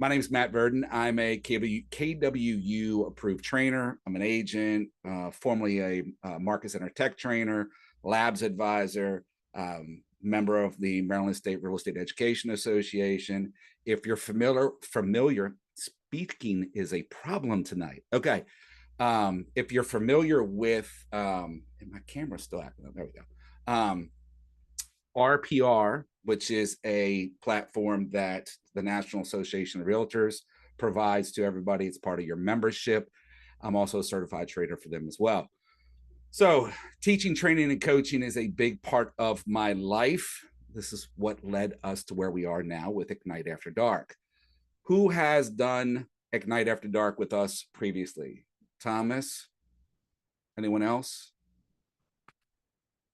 My name is Matt Verdon. I'm a KWU approved trainer. I'm an agent, formerly a Market Center tech trainer, labs advisor, member of the Maryland State Real Estate Education Association. If you're familiar, speaking is a problem tonight. Okay. If you're familiar with, and my camera's still acting up. There we go. RPR, which is a platform that the National Association of Realtors provides to everybody. It's part of your membership. I'm also a certified trader for them as well. So teaching, training, and coaching is a big part of my life. This is what led us to where we are now with Ignite After Dark. Who has done Ignite After Dark with us previously? Thomas? Anyone else?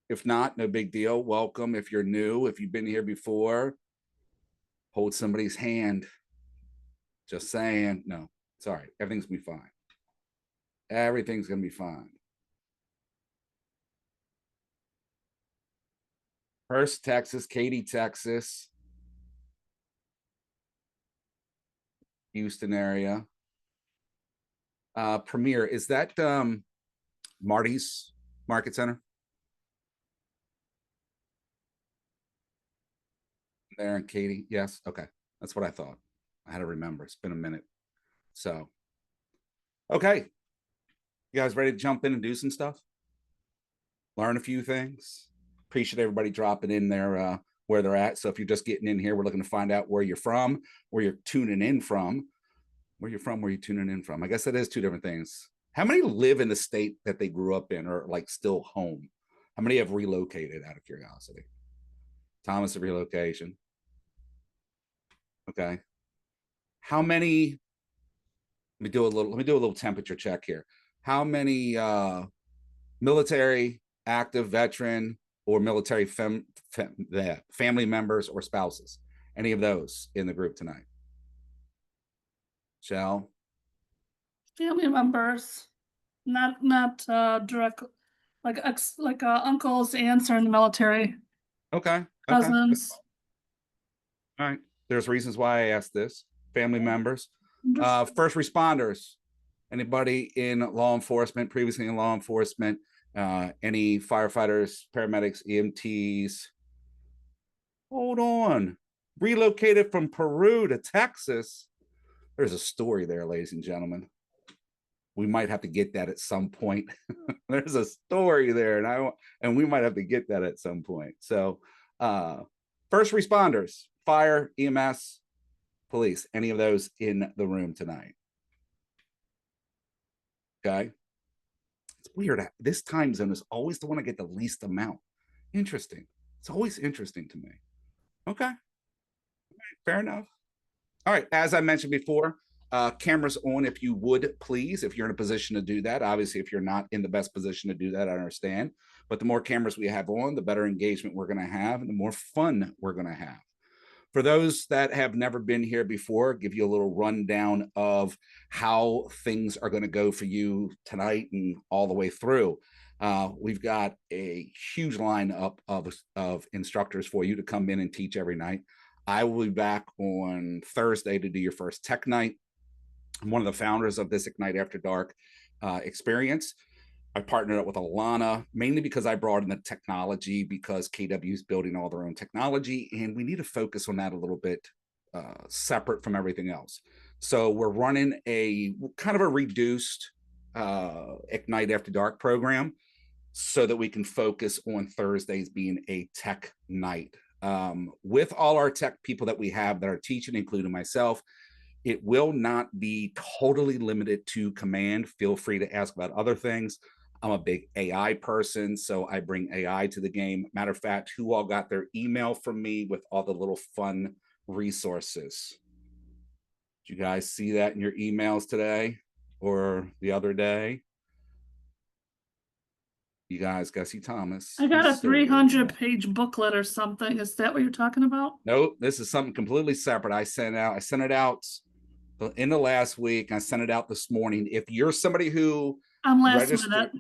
If not, no big deal. Welcome. If you're new, if you've been here before, hold somebody's hand. Just saying. No, sorry. Everything's going to be fine. Everything's going to be fine. Hurst, Texas. Katy, Texas. Houston area. Premier, is that Marty's Market Center? There in Katy? Yes. Okay. That's what I thought. I had to remember. It's been a minute. So, okay. You guys ready to jump in and do some stuff? Learn a few things. Appreciate everybody dropping in there where they're at. So if you're just getting in here, we're looking to find out where you're from, where you're tuning in from. Where you're from, where you're tuning in from. I guess that is two different things. How many live in the state that they grew up in or like still home? How many have relocated out of curiosity? Thomas, a relocation. Okay. How many? Let me do a little temperature check here. How many military, active, veteran, or military family members or spouses? Any of those in the group tonight? Shell? Family members, not direct, like uncles, aunts are in the military, Okay. cousins. All right. There's reasons why I asked this. Family members. Just First responders. Anybody in law enforcement, previously in law enforcement, any firefighters, paramedics, EMTs. Hold on. Relocated from Peru to Texas. There's a story there, ladies and gentlemen. We might have to get that at some point. There's a story there, and we might have to get that at some point. So, first responders, fire, EMS, police, any of those in the room tonight? Okay. It's weird. This time zone is always the one I get the least amount. Interesting. It's always interesting to me. Okay. Fair enough. All right. As I mentioned before, cameras on if you would, please, if you're in a position to do that. Obviously, if you're not in the best position to do that, I understand. But the more cameras we have on, the better engagement we're going to have and the more fun we're going to have. For those that have never been here before, give you a little rundown of how things are going to go for you tonight and all the way through. We've got a huge lineup of instructors for you to come in and teach every night. I will be back on Thursday to do your first tech night. I'm one of the founders of this Ignite After Dark experience. I partnered up with Alana mainly because I brought in the technology because KW is building all their own technology and we need to focus on that a little bit separate from everything else. So we're running a kind of a reduced Ignite After Dark program so that we can focus on Thursdays being a tech night. With all our tech people that we have that are teaching, including myself, it will not be totally limited to command. Feel free to ask about other things. I'm a big AI person, so I bring AI to the game. Matter of fact, who all got their email from me with all the little fun resources? Did you guys see that in your emails today or the other day? You guys got to see Thomas. I got a 300-page booklet or something. Is that what you're talking about? Nope, this is something completely separate. I sent it out in the last week. I sent it out this morning. If you're somebody who I'm last minute.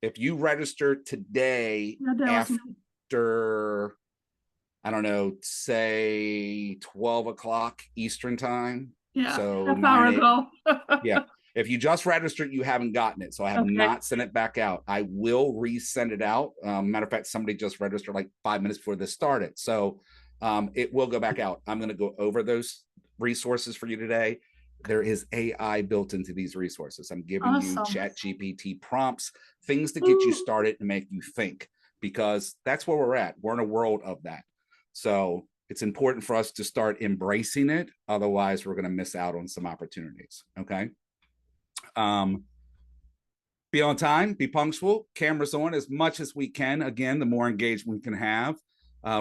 If you register today after I don't know, say 12 o'clock Eastern time. Yeah, So half hour 9 8. ago. Yeah. If you just registered, you haven't gotten it. So I have Okay. not sent it back out. I will resend it out. Matter of fact, somebody just registered like 5 minutes before this started. So it will go back out. I'm going to go over those resources for you today. There is AI built into these resources. I'm giving you Awesome. chat GPT prompts, things to get you Ooh, started and make you think, because that's where we're at. We're in a world of that. So it's important for us to start embracing it. Otherwise, we're going to miss out on some opportunities. Okay. Um, be on time, be punctual, cameras on as much as we can. Again, the more engagement we can have.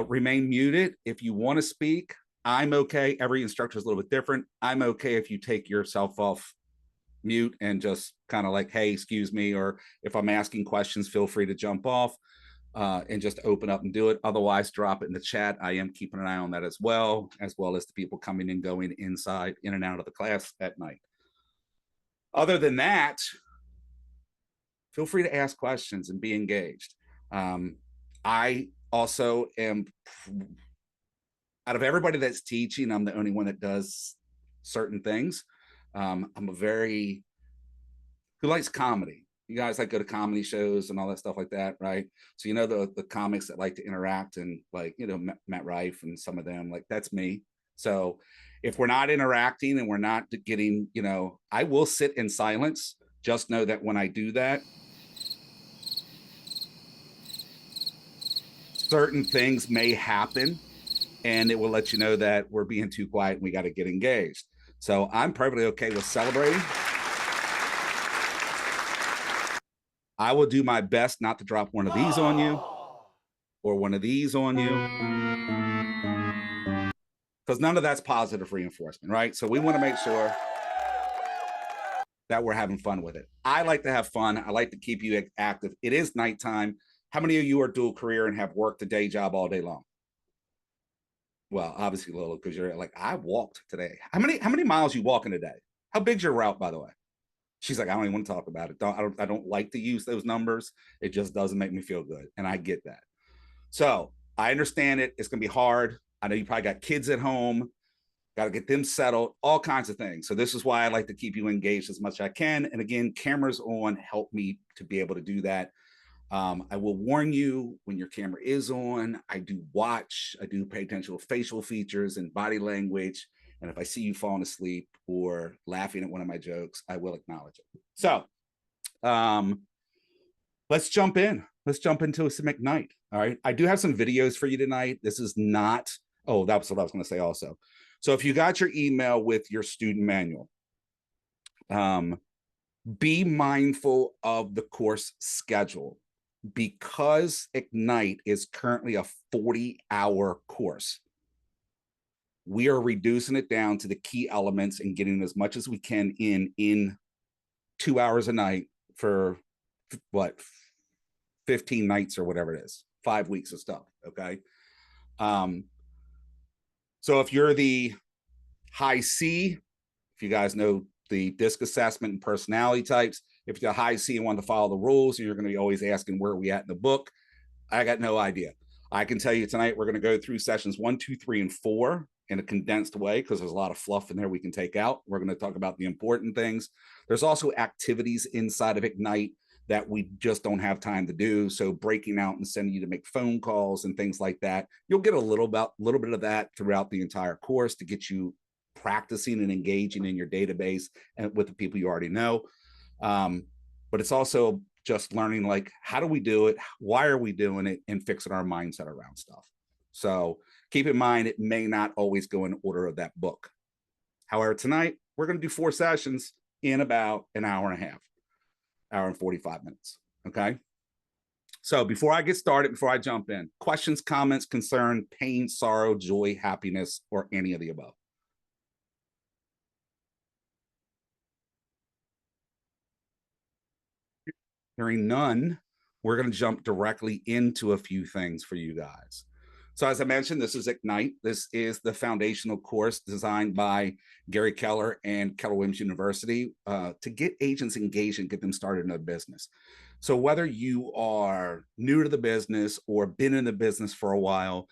Remain muted. If you want to speak, I'm okay. Every instructor is a little bit different. I'm okay if you take yourself off mute and just kind of like, hey, excuse me, or if I'm asking questions, feel free to jump off and just open up and do it. Otherwise, drop it in the chat. I am keeping an eye on that as well as the people coming and going inside, in and out of the class at night. Other than that, feel free to ask questions and be engaged. I also am, out of everybody that's teaching, I'm the only one that does certain things. I'm a very, who likes comedy. You guys like go to comedy shows and all that stuff like that, right? So you know the comics that like to interact and like Matt Rife and some of them, like that's me. So if we're not interacting and we're not getting, I will sit in silence. Just know that when I do that, certain things may happen and it will let you know that we're being too quiet and we got to get engaged. So I'm perfectly okay with celebrating. I will do my best not to drop one of these on you or one of these on you, because none of that's positive reinforcement, right? So we want to make sure that we're having fun with it. I like to have fun. I like to keep you active. It is nighttime. How many of you are dual career and have worked a day job all day long? Well, obviously Lola, because you're like, I walked today. How many miles you walk in a day? How big's your route, by the way? She's like, I don't even want to talk about it. I don't like to use those numbers. It just doesn't make me feel good. And I get that. So I understand it. It's gonna be hard. I know you probably got kids at home, got to get them settled, all kinds of things. So this is why I like to keep you engaged as much as I can. And again, cameras on help me to be able to do that. I will warn you when your camera is on. I do watch, I do pay attention to facial features and body language. And if I see you falling asleep or laughing at one of my jokes, I will acknowledge it. So um, let's jump in. Let's jump into some Ignite. All right. I do have some videos for you tonight. This is not, oh, that's what I was going to say also. So if you got your email with your student manual, um, be mindful of the course schedule. Because Ignite is currently a 40-hour course, we are reducing it down to the key elements and getting as much as we can in 2 hours a night for what, 15 nights or whatever it is, 5 weeks of stuff. Okay. Um, so if you're the high C, if you guys know the DISC assessment and personality types, if you're high C and want to follow the rules, and you're going to be always asking where are we at in the book, I got no idea. I can tell you tonight we're going to go through sessions 1, 2, 3, and 4 in a condensed way because there's a lot of fluff in there we can take out. We're going to talk about the important things. There's also activities inside of Ignite that we just don't have time to do. So breaking out and sending you to make phone calls and things like that. You'll get a little bit of that throughout the entire course to get you practicing and engaging in your database and with the people you already know. But it's also just learning, like, how do we do it? Why are we doing it? And fixing our mindset around stuff. So keep in mind, it may not always go in order of that book. However, tonight we're going to do 4 sessions in about an hour and a half, hour and 45 minutes. Okay. So before I get started, before I jump in, questions, comments, concern, pain, sorrow, joy, happiness, or any of the above? Hearing none, we're going to jump directly into a few things for you guys. So as I mentioned, this is Ignite. This is the foundational course designed by Gary Keller and Keller Williams University to get agents engaged and get them started in a business. So whether you are new to the business or been in the business for a while,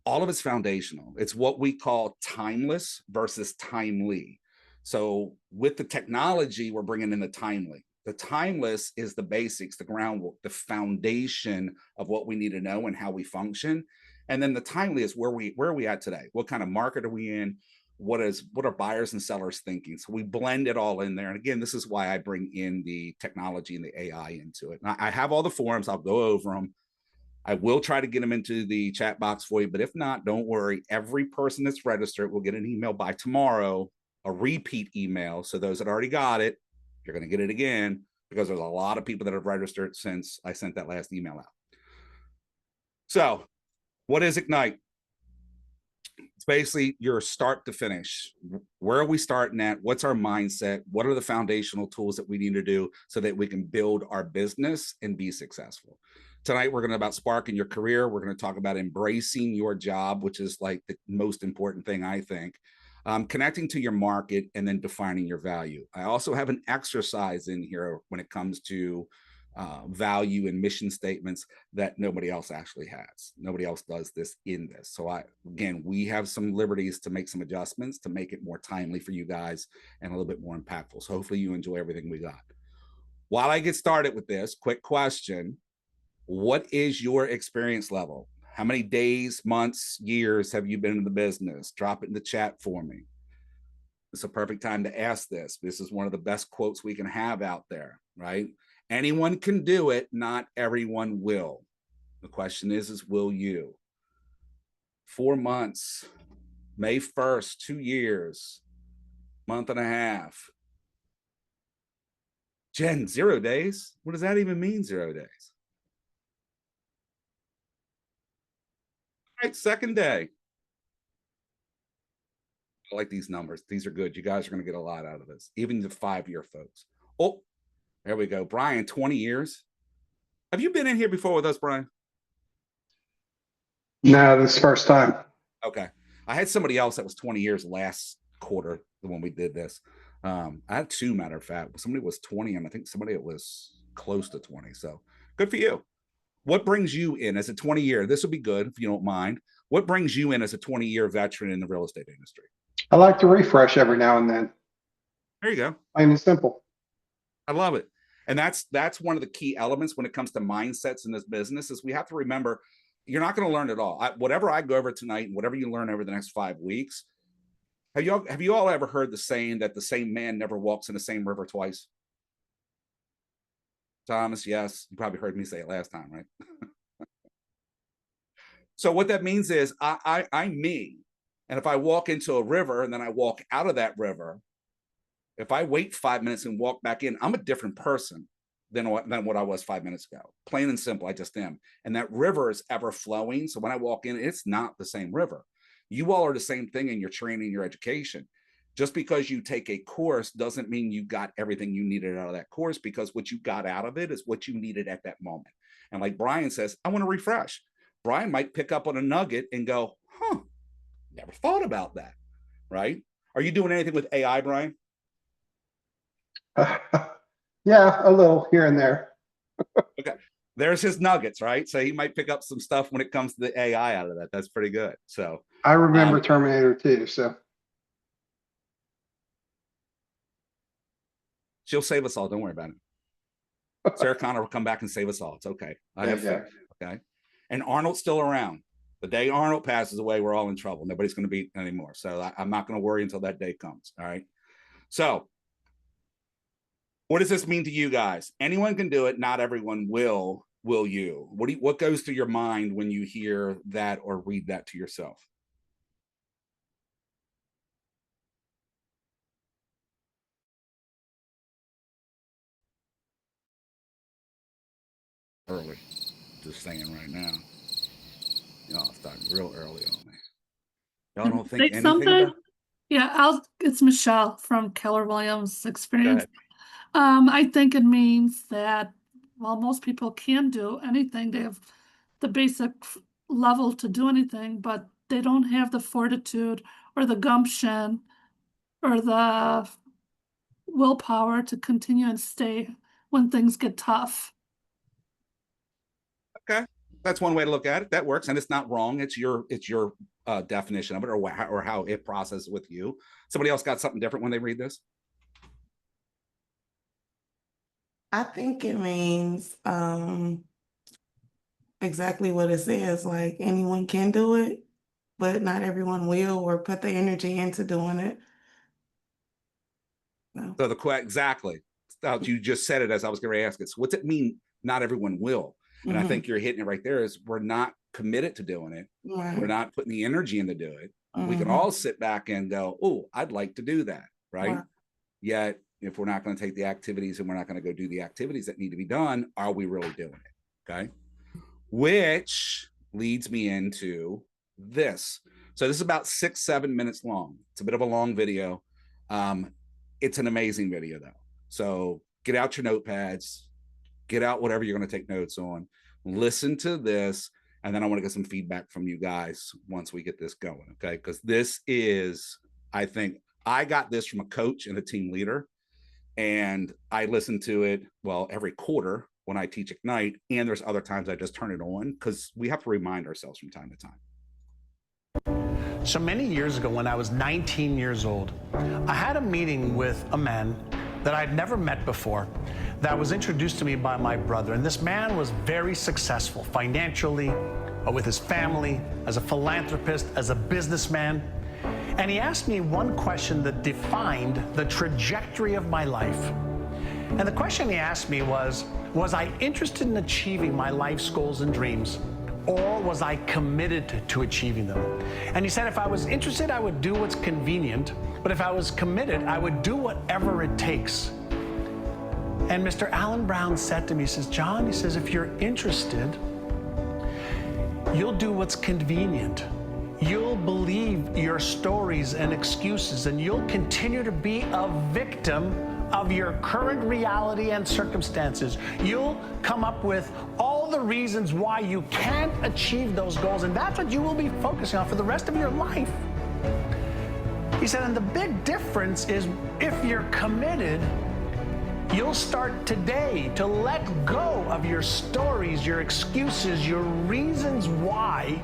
all of it's foundational. It's what we call timeless versus timely. So with the technology, we're bringing in the timely. The timeless is the basics, the groundwork, the foundation of what we need to know and how we function. And then the timely is where are we at today? What kind of market are we in? What are buyers and sellers thinking? So we blend it all in there. And again, this is why I bring in the technology and the AI into it. And I have all the forums. I'll go over them. I will try to get them into the chat box for you, but if not, don't worry. Every person that's registered will get an email by tomorrow, a repeat email. So those that already got it, you're going to get it again because there's a lot of people that have registered since I sent that last email out. So, what is Ignite? It's basically your start to finish. Where are we starting at? What's our mindset? What are the foundational tools that we need to do so that we can build our business and be successful? Tonight, we're going to about sparking your career. We're going to talk about embracing your job, which is like the most important thing, I think. Connecting to your market and then defining your value. I also have an exercise in here when it comes to value and mission statements that nobody else actually has. Nobody else does this in this. So again, we have some liberties to make some adjustments to make it more timely for you guys and a little bit more impactful. So hopefully you enjoy everything we got. While I get started with this, quick question. What is your experience level? How many days, months, years have you been in the business? Drop it in the chat for me. It's a perfect time to ask this. This is one of the best quotes we can have out there, right? Anyone can do it, not everyone will. The question is will you? 4 months, May 1st, 2 years, month and a half. Jen, 0 days? What does that even mean, 0 days? All right, second day. I like these numbers. These are good. You guys are going to get a lot out of this, even the 5-year folks. Oh, there we go. Brian, 20 years. Have you been in here before with us, Brian? No, this is first time. Okay. I had somebody else that was 20 years last quarter when we did this. I had 2, matter of fact. Somebody was 20, and I think somebody that was close to 20. So good for you. What brings you in as a 20-year? This will be good if you don't mind. What brings you in as a 20-year veteran in the real estate industry? I like to refresh every now and then. There you go. Plain and simple. I love it. And that's one of the key elements when it comes to mindsets in this business is we have to remember you're not going to learn it all. Whatever I go over tonight and whatever you learn over the next 5 weeks, have you all ever heard the saying that the same man never walks in the same river twice? Thomas, yes. You probably heard me say it last time, right? So what that means is I'm me. And if I walk into a river and then I walk out of that river, if I wait 5 minutes and walk back in, I'm a different person than what I was 5 minutes ago. Plain and simple, I just am. And that river is ever flowing. So when I walk in, it's not the same river. You all are the same thing in your training, your education. Just because you take a course doesn't mean you got everything you needed out of that course, because what you got out of it is what you needed at that moment. And like Brian says, I want to refresh. Brian might pick up on a nugget and go, huh, never thought about that, right? Are you doing anything with AI, Brian? Yeah, a little here and there. Okay. There's his nuggets, right? So he might pick up some stuff when it comes to the AI out of that. That's pretty good. So I remember Terminator 2, so she'll save us all. Don't worry about it. Sarah Connor will come back and save us all. It's okay. I have faith. Okay. And Arnold's still around. The day Arnold passes away, we're all in trouble. Nobody's going to beat anymore. So I'm not going to worry until that day comes. All right. So what does this mean to you guys? Anyone can do it. Not everyone will. Will you? What goes through your mind when you hear that or read that to yourself? Early. Just saying right now. Y'all starting real early on me. Y'all don't think anything something? about? Yeah, it's Michelle from Keller Williams Experience. I think it means that while most people can do anything, they have the basic level to do anything, but they don't have the fortitude or the gumption or the willpower to continue and stay when things get tough. Okay. That's one way to look at it. That works, and it's not wrong. It's your definition of it, or how it processes with you. Somebody else got something different when they read this? I think it means exactly what it says. Like anyone can do it, but not everyone will or put the energy into doing it. No. So exactly. You just said it as I was going to ask it. So what's it mean? Not everyone will. And I think you're hitting it right there. Is we're not committed to doing it. Right. We're not putting the energy in to do it. We can all sit back and go, oh, I'd like to do that. Right. Yet, if we're not going to take the activities and we're not going to go do the activities that need to be done, are we really doing it? Okay. Which leads me into this. So this is about 6-7 minutes long. It's a bit of a long video. It's an amazing video though. So get out your notepads, get out whatever you're going to take notes on, listen to this. And then I want to get some feedback from you guys once we get this going. Okay. Because this is, I think I got this from a coach and a team leader. And I listen to it, well, every quarter when I teach Ignite. And there's other times I just turn it on because we have to remind ourselves from time to time. So many years ago, when I was 19 years old, I had a meeting with a man that I'd never met before that was introduced to me by my brother. And this man was very successful financially, with his family, as a philanthropist, as a businessman. And he asked me one question that defined the trajectory of my life. And the question he asked me was I interested in achieving my life's goals and dreams, or was I committed to achieving them? And he said, if I was interested, I would do what's convenient, but if I was committed, I would do whatever it takes. And Mr. Alan Brown said to me, he says, John, he says, if you're interested, you'll do what's convenient. You'll believe your stories and excuses, and you'll continue to be a victim of your current reality and circumstances. You'll come up with all the reasons why you can't achieve those goals, and that's what you will be focusing on for the rest of your life. He said, and the big difference is if you're committed, you'll start today to let go of your stories, your excuses, your reasons why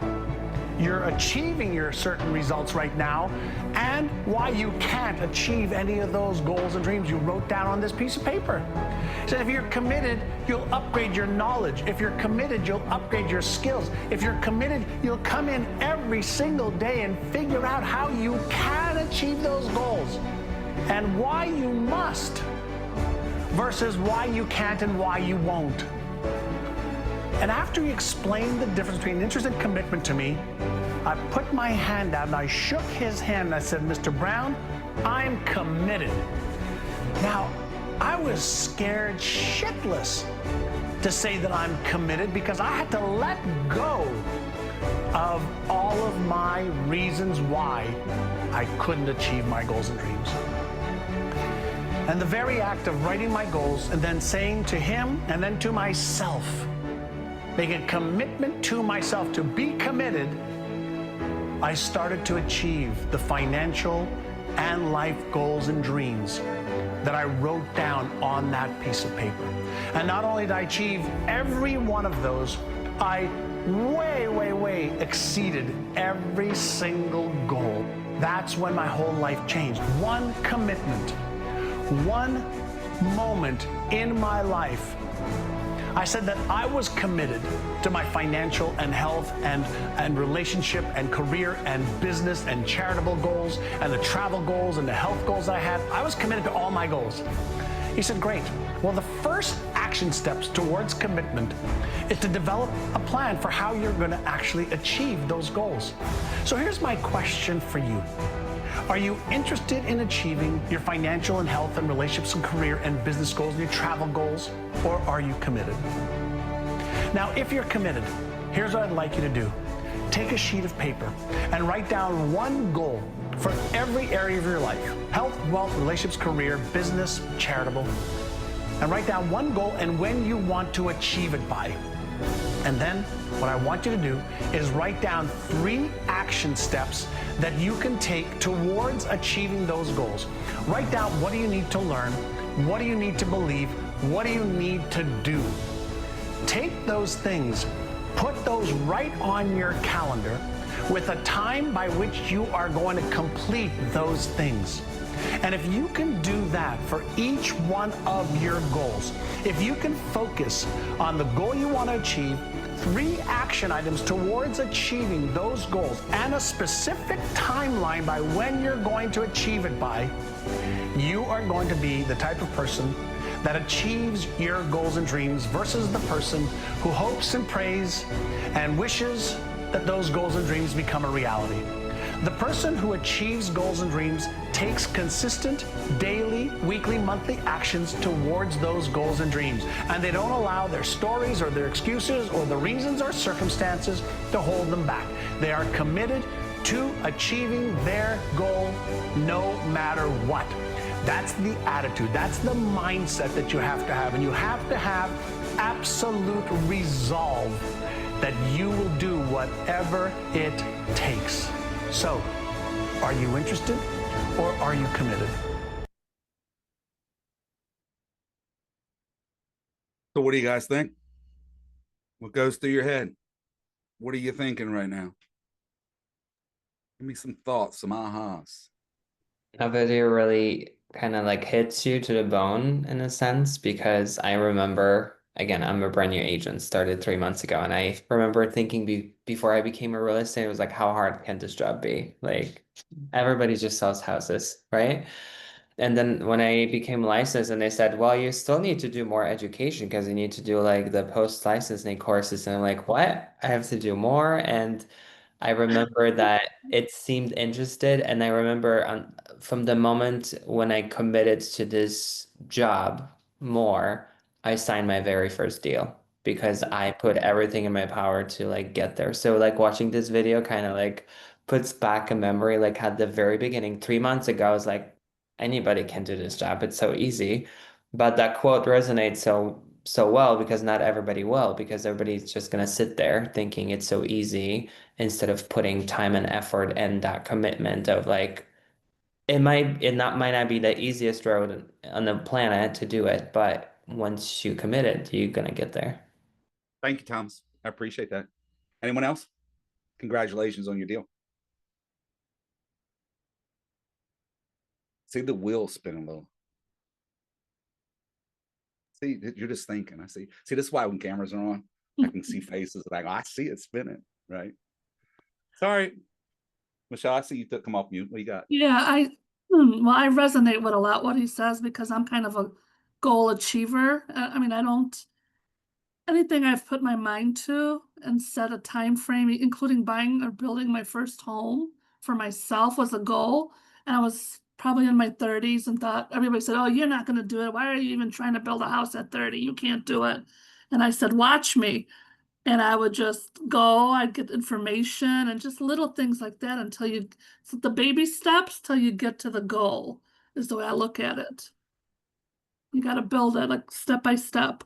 you're achieving your certain results right now and why you can't achieve any of those goals and dreams you wrote down on this piece of paper. So if you're committed, you'll upgrade your knowledge. If you're committed, you'll upgrade your skills. If you're committed, you'll come in every single day and figure out how you can achieve those goals and why you must versus why you can't and why you won't. And after he explained the difference between interest and commitment to me, I put my hand out and I shook his hand and I said, Mr. Brown, I'm committed. Now, I was scared shitless to say that I'm committed because I had to let go of all of my reasons why I couldn't achieve my goals and dreams. And the very act of writing my goals and then saying to him and then to myself, making a commitment to myself to be committed, I started to achieve the financial and life goals and dreams that I wrote down on that piece of paper. And not only did I achieve every one of those, I way exceeded every single goal. That's when my whole life changed. One commitment, one moment in my life, I said that I was committed to my financial and health and relationship and career and business and charitable goals and the travel goals and the health goals I had. I was committed to all my goals. He said, great. Well, the first action steps towards commitment is to develop a plan for how you're going to actually achieve those goals. So here's my question for you. Are you interested in achieving your financial and health and relationships and career and business goals and your travel goals, or are you committed? Now, if you're committed, here's what I'd like you to do. Take a sheet of paper and write down one goal for every area of your life: health, wealth, relationships, career, business, charitable. And write down one goal and when you want to achieve it by. And then what I want you to do is write down 3 action steps that you can take towards achieving those goals. Write down, what do you need to learn? What do you need to believe? What do you need to do? Take those things Put those right on your calendar with a time by which you are going to complete those things. And if you can do that for each one of your goals, if you can focus on the goal you want to achieve, 3 action items towards achieving those goals, and a specific timeline by when you're going to achieve it by, you are going to be the type of person that achieves your goals and dreams versus the person who hopes and prays and wishes that those goals and dreams become a reality. The person who achieves goals and dreams takes consistent daily, weekly, monthly actions towards those goals and dreams. And they don't allow their stories or their excuses or the reasons or circumstances to hold them back. They are committed to achieving their goal no matter what. That's the attitude. That's the mindset that you have to have. And you have to have absolute resolve that you will do whatever it takes. So, are you interested or are you committed? So what do you guys think? What goes through your head? What are you thinking right now? Give me some thoughts, some ahas. That video really kind of like hits you to the bone in a sense, because I remember, again, I'm a brand new agent, started 3 months ago, and I remember thinking before I became a real estate, it was like, how hard can this job be? Like, everybody just sells houses, right? And then when I became licensed and they said, well, you still need to do more education because you need to do like the post-licensing courses. And I'm like, what? I have to do more? And I remember that it seemed interested. And I remember from the moment when I committed to this job more, I signed my very first deal because I put everything in my power to like get there. So like watching this video kind of like puts back a memory, like at the very beginning, 3 months ago, I was like, anybody can do this job. It's so easy. But that quote resonates so well because not everybody will, because everybody's just gonna sit there thinking it's so easy instead of putting time and effort and that commitment of like might not be the easiest road on the planet to do it, but once you commit it, you're gonna get there. Thank you, Thomas. I appreciate that. Anyone else? Congratulations on your deal. See the wheel spin a little. See, you're just thinking. I see. See, this is why when cameras are on, I can see faces and I go, I see it spinning, right? Sorry. Michelle, I see you come off mute. What you got? Yeah, well, I resonate with a lot what he says because I'm kind of a goal achiever. I mean, I don't, anything I've put my mind to and set a time frame, including buying or building my first home for myself, was a goal. And I was probably in my 30s and thought, everybody said, oh, you're not going to do it. Why are you even trying to build a house at 30? You can't do it. And I said, watch me. And I would just go, I'd get information and just little things like that until you, so the baby steps till you get to the goal is the way I look at it. You got to build it like step by step.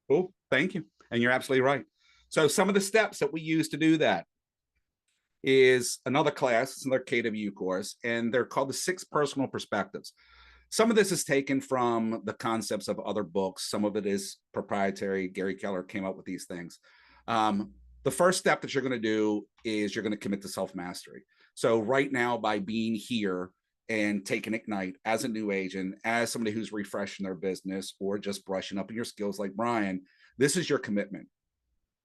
Cool. Thank you. And you're absolutely right. So some of the steps that we use to do that is another class. It's another KW course, and they're called the 6 personal perspectives. Some of this is taken from the concepts of other books. Some of it is proprietary. Gary Keller came up with these things. The first step that you're going to do is you're going to commit to self-mastery. So right now, by being here and taking Ignite as a new agent, as somebody who's refreshing their business or just brushing up on your skills like Brian, this is your commitment.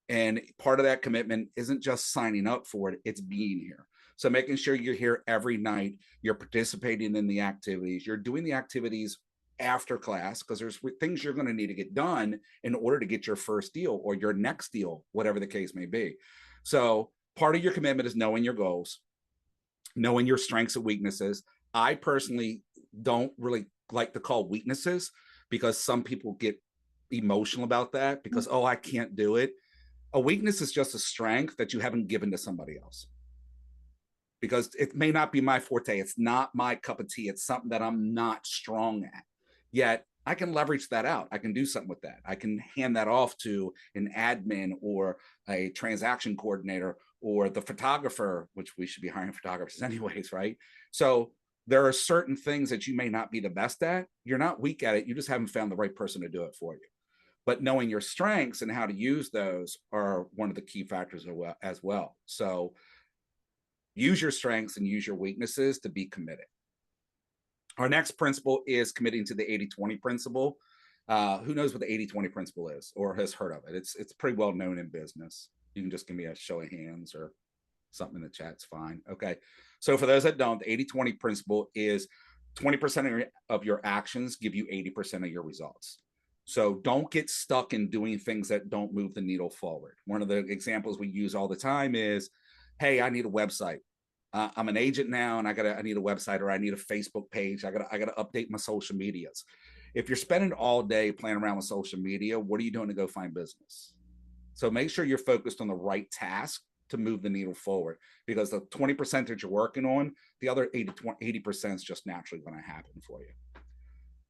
And part of that commitment isn't just signing up for it, it's being here. So making sure you're here every night, you're participating in the activities, you're doing the activities after class, because there's things you're going to need to get done in order to get your first deal or your next deal, whatever the case may be. So part of your commitment is knowing your goals, knowing your strengths and weaknesses. I personally don't really like to call weaknesses because some people get emotional about that because, oh, I can't do it. A weakness is just a strength that you haven't given to somebody else. Because it may not be my forte. It's not my cup of tea. It's something that I'm not strong at. Yet I can leverage that out. I can do something with that. I can hand that off to an admin or a transaction coordinator or the photographer, which we should be hiring photographers anyways, right? So there are certain things that you may not be the best at. You're not weak at it. You just haven't found the right person to do it for you. But knowing your strengths and how to use those are one of the key factors as well. So use your strengths and use your weaknesses to be committed. Our next principle is committing to the 80-20 principle. Who knows what the 80-20 principle is or has heard of it? It's pretty well known in business. You can just give me a show of hands or something in the chat. It's fine. Okay. So for those that don't, the 80-20 principle is 20% of your actions give you 80% of your results. So don't get stuck in doing things that don't move the needle forward. One of the examples we use all the time is, hey, I need a website. I'm an agent now, and I need a website, or I need a Facebook page. I gotta update my social medias. If you're spending all day playing around with social media, what are you doing to go find business? So make sure you're focused on the right task to move the needle forward, because the 20% that you're working on, the other 80% is just naturally going to happen for you.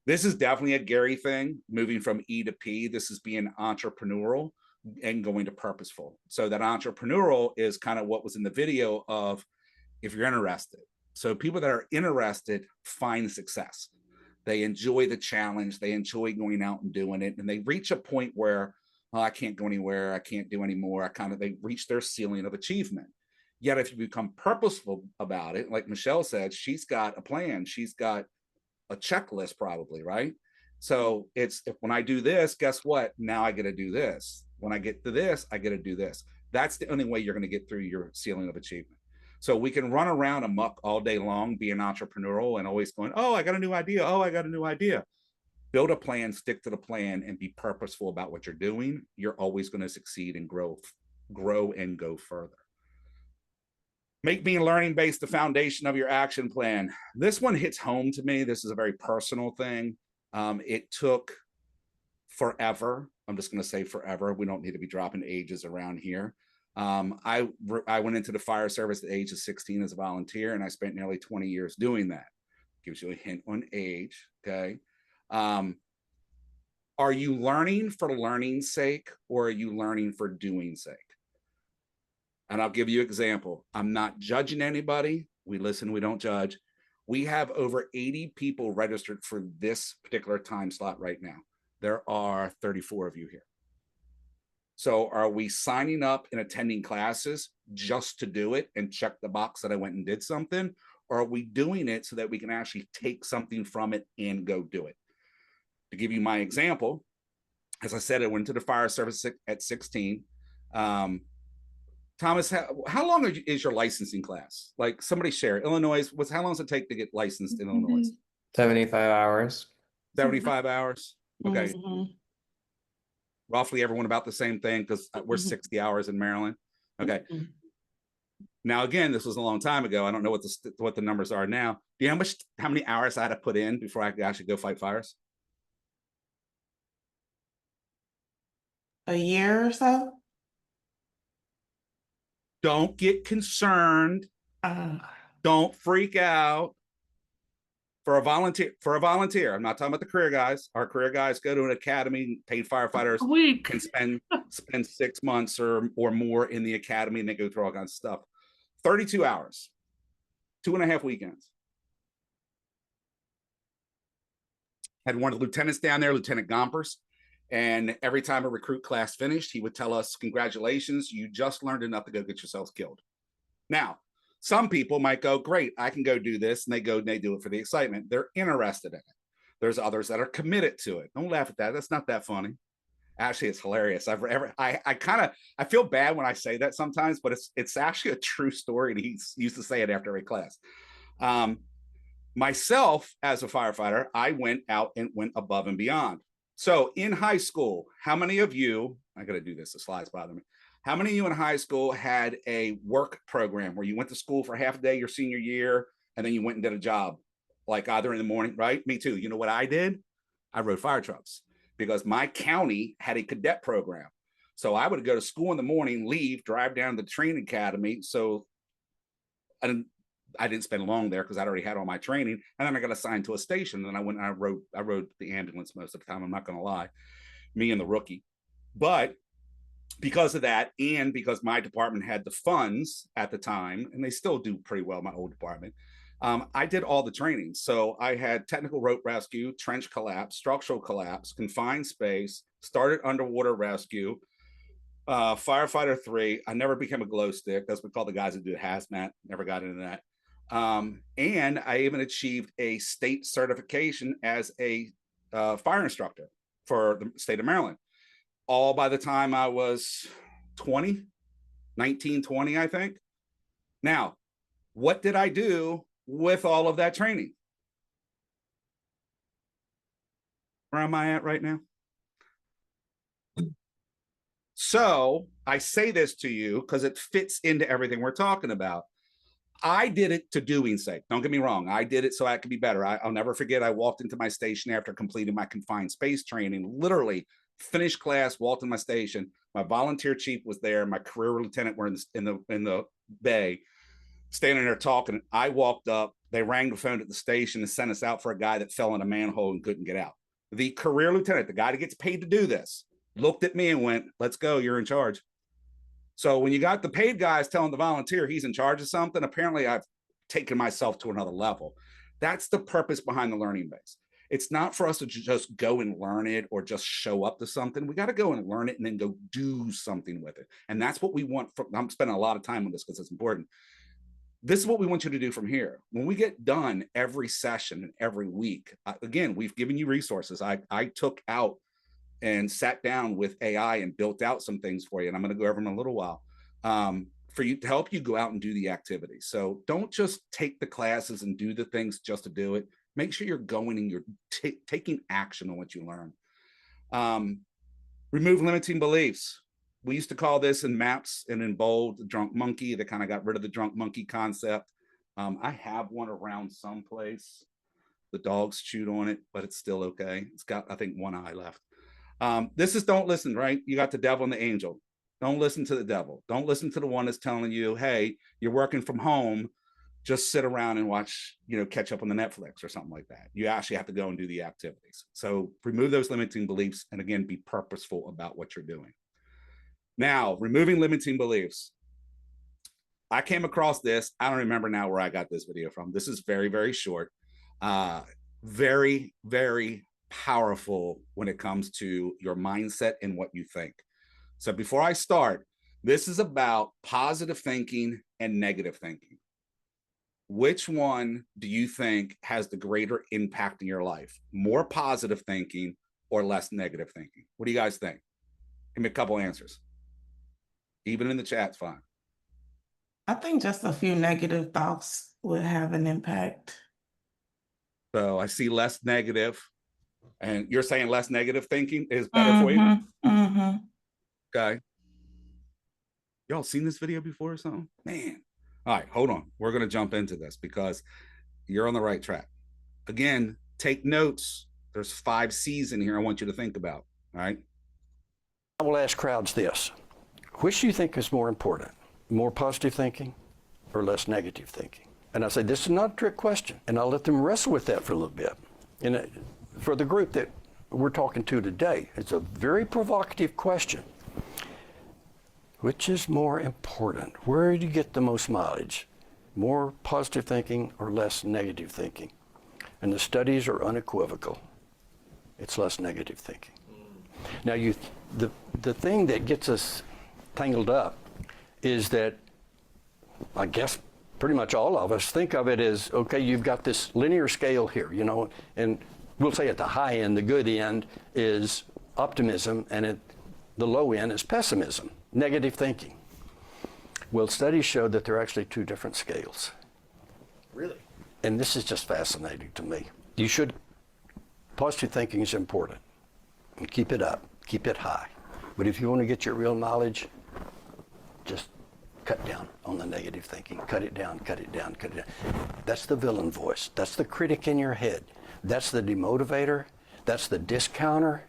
This is definitely a Gary thing, moving from E to P. This is being entrepreneurial and going to purposeful. So that entrepreneurial is kind of what was in the video of, if you're interested. So people that are interested find success. They enjoy the challenge. They enjoy going out and doing it. And they reach a point where, oh, I can't go anywhere. I can't do anymore. They reach their ceiling of achievement. Yet if you become purposeful about it, like Michelle said, she's got a plan. She's got a checklist probably, right? So it's, if when I do this, guess what? Now I get to do this. When I get to this, I get to do this. That's the only way you're going to get through your ceiling of achievement. So we can run around amok all day long, being entrepreneurial and always going, oh, I got a new idea. Oh, I got a new idea. Build a plan, stick to the plan, and be purposeful about what you're doing. You're always going to succeed and grow and go further. Make being learning based the foundation of your action plan. This one hits home to me. This is a very personal thing. It took forever. I'm just going to say forever. We don't need to be dropping ages around here. I went into the fire service at the age of 16 as a volunteer, and I spent nearly 20 years doing that. Gives you a hint on age. Okay. Are you learning for learning's sake, or are you learning for doing sake? And I'll give you an example. I'm not judging anybody. We listen, we don't judge. We have over 80 people registered for this particular time slot right now. There are 34 of you here. So are we signing up and attending classes just to do it and check the box that I went and did something? Or are we doing it so that we can actually take something from it and go do it? To give you my example, as I said, I went to the fire service at 16. Thomas, how long is your licensing class? Like, somebody share. Illinois, how long does it take to get licensed in Illinois? 75 hours. 75 hours? Okay. Mhm. Roughly everyone about the same thing, because we're 60 hours in Maryland. Okay. Mhm. Now, again, this was a long time ago. I don't know what the numbers are now. Do you know how many hours I had to put in before I could actually go fight fires? A year or so? Don't get concerned. Don't freak out. For a volunteer, I'm not talking about the career guys. Our career guys go to an academy, paid firefighters, A week. and spend 6 months or more in the academy, and they go through all kinds of stuff. 32 hours, 2.5 weekends. Had one of the lieutenants down there, Lieutenant Gompers, and every time a recruit class finished, he would tell us, congratulations, you just learned enough to go get yourselves killed. Now, some people might go, great, I can go do this. And they go and they do it for the excitement. They're interested in it. There's others that are committed to it. Don't laugh at that. That's not that funny. Actually, it's hilarious. I feel bad when I say that sometimes, but it's actually a true story. And he used to say it after every class. Myself, as a firefighter, I went out and went above and beyond. So in high school, how many of you, I got to do this, the slides bother me. How many of you in high school had a work program where you went to school for half a day your senior year, and then you went and did a job, like either in the morning, right? Me too. You know what I did? I rode fire trucks, because my county had a cadet program. So I would go to school in the morning, leave, drive down to the training academy. So I didn't spend long there because I'd already had all my training. And then I got assigned to a station, and I went and I rode the ambulance most of the time. I'm not going to lie, me and the rookie. But because of that, and because my department had the funds at the time, and they still do pretty well, my old department, I did all the training. So I had technical rope rescue, trench collapse, structural collapse, confined space, started underwater rescue, firefighter 3. I never became a glow stick. That's what we call the guys that do hazmat. Never got into that. And I even achieved a state certification as a fire instructor for the state of Maryland. All by the time I was 19, 20, I think. Now, what did I do with all of that training? Where am I at right now? So I say this to you because it fits into everything we're talking about. I did it to doing sake. Don't get me wrong. I did it so I could be better. I'll never forget. I walked into my station after completing my confined space training, literally finished class, walked in my station. My volunteer chief was there. My career lieutenant were in the bay, standing there talking. I walked up. They rang the phone at the station and sent us out for a guy that fell in a manhole and couldn't get out. The career lieutenant, the guy that gets paid to do this, looked at me and went, "Let's go. You're in charge." So when you got the paid guys telling the volunteer he's in charge of something, apparently I've taken myself to another level. That's the purpose behind the learning base. It's not for us to just go and learn it or just show up to something. We got to go and learn it and then go do something with it. And that's what we want. I'm spending a lot of time on this because it's important. This is what we want you to do from here. When we get done every session and every week, again, we've given you resources. I took out and sat down with AI and built out some things for you. And I'm going to go over them in a little while for you to help you go out and do the activities. So don't just take the classes and do the things just to do it. Make sure you're going and you're taking action on what you learn. Remove limiting beliefs. We used to call this in MAPS and in BOLD, the drunk monkey. They kind of got rid of the drunk monkey concept. I have one around someplace. The dogs chewed on it, but it's still okay. It's got, I think, one eye left. This is don't listen, right? You got the devil and the angel. Don't listen to the devil. Don't listen to the one that's telling you, hey, you're working from home. Just sit around and watch, catch up on the Netflix or something like that. You actually have to go and do the activities. So remove those limiting beliefs and again, be purposeful about what you're doing. Now, removing limiting beliefs. I came across this. I don't remember now where I got this video from. This is very, very short. Very, very powerful when it comes to your mindset and what you think. So before I start, this is about positive thinking and negative thinking. Which one do you think has the greater impact in your life? More positive thinking or less negative thinking? What do you guys think? Give me a couple answers. Even in the chat's fine. I think just a few negative thoughts would have an impact. So I see less negative. And you're saying less negative thinking is better for you? Mm-hmm. Okay. Y'all seen this video before or something? Man. All right, hold on. We're going to jump into this because you're on the right track. Again, take notes. There's 5 C's in here I want you to think about. All right. I will ask crowds this. Which do you think is more important? More positive thinking or less negative thinking? And I say, this is not a trick question. And I'll let them wrestle with that for a little bit. And for the group that we're talking to today, it's a very provocative question. Which is more important? Where do you get the most mileage? More positive thinking or less negative thinking? And the studies are unequivocal. It's less negative thinking. Now, the thing that gets us tangled up is that, I guess, pretty much all of us think of it as, okay, you've got this linear scale here, and we'll say at the high end, the good end is optimism, and at the low end is pessimism, negative thinking. Well, studies showed that there are actually 2 different scales. Really? And this is just fascinating to me. Positive thinking is important. And keep it up, keep it high. But if you want to get your real knowledge, just cut down on the negative thinking. Cut it down, cut it down, cut it down. That's the villain voice. That's the critic in your head. That's the demotivator. That's the discounter.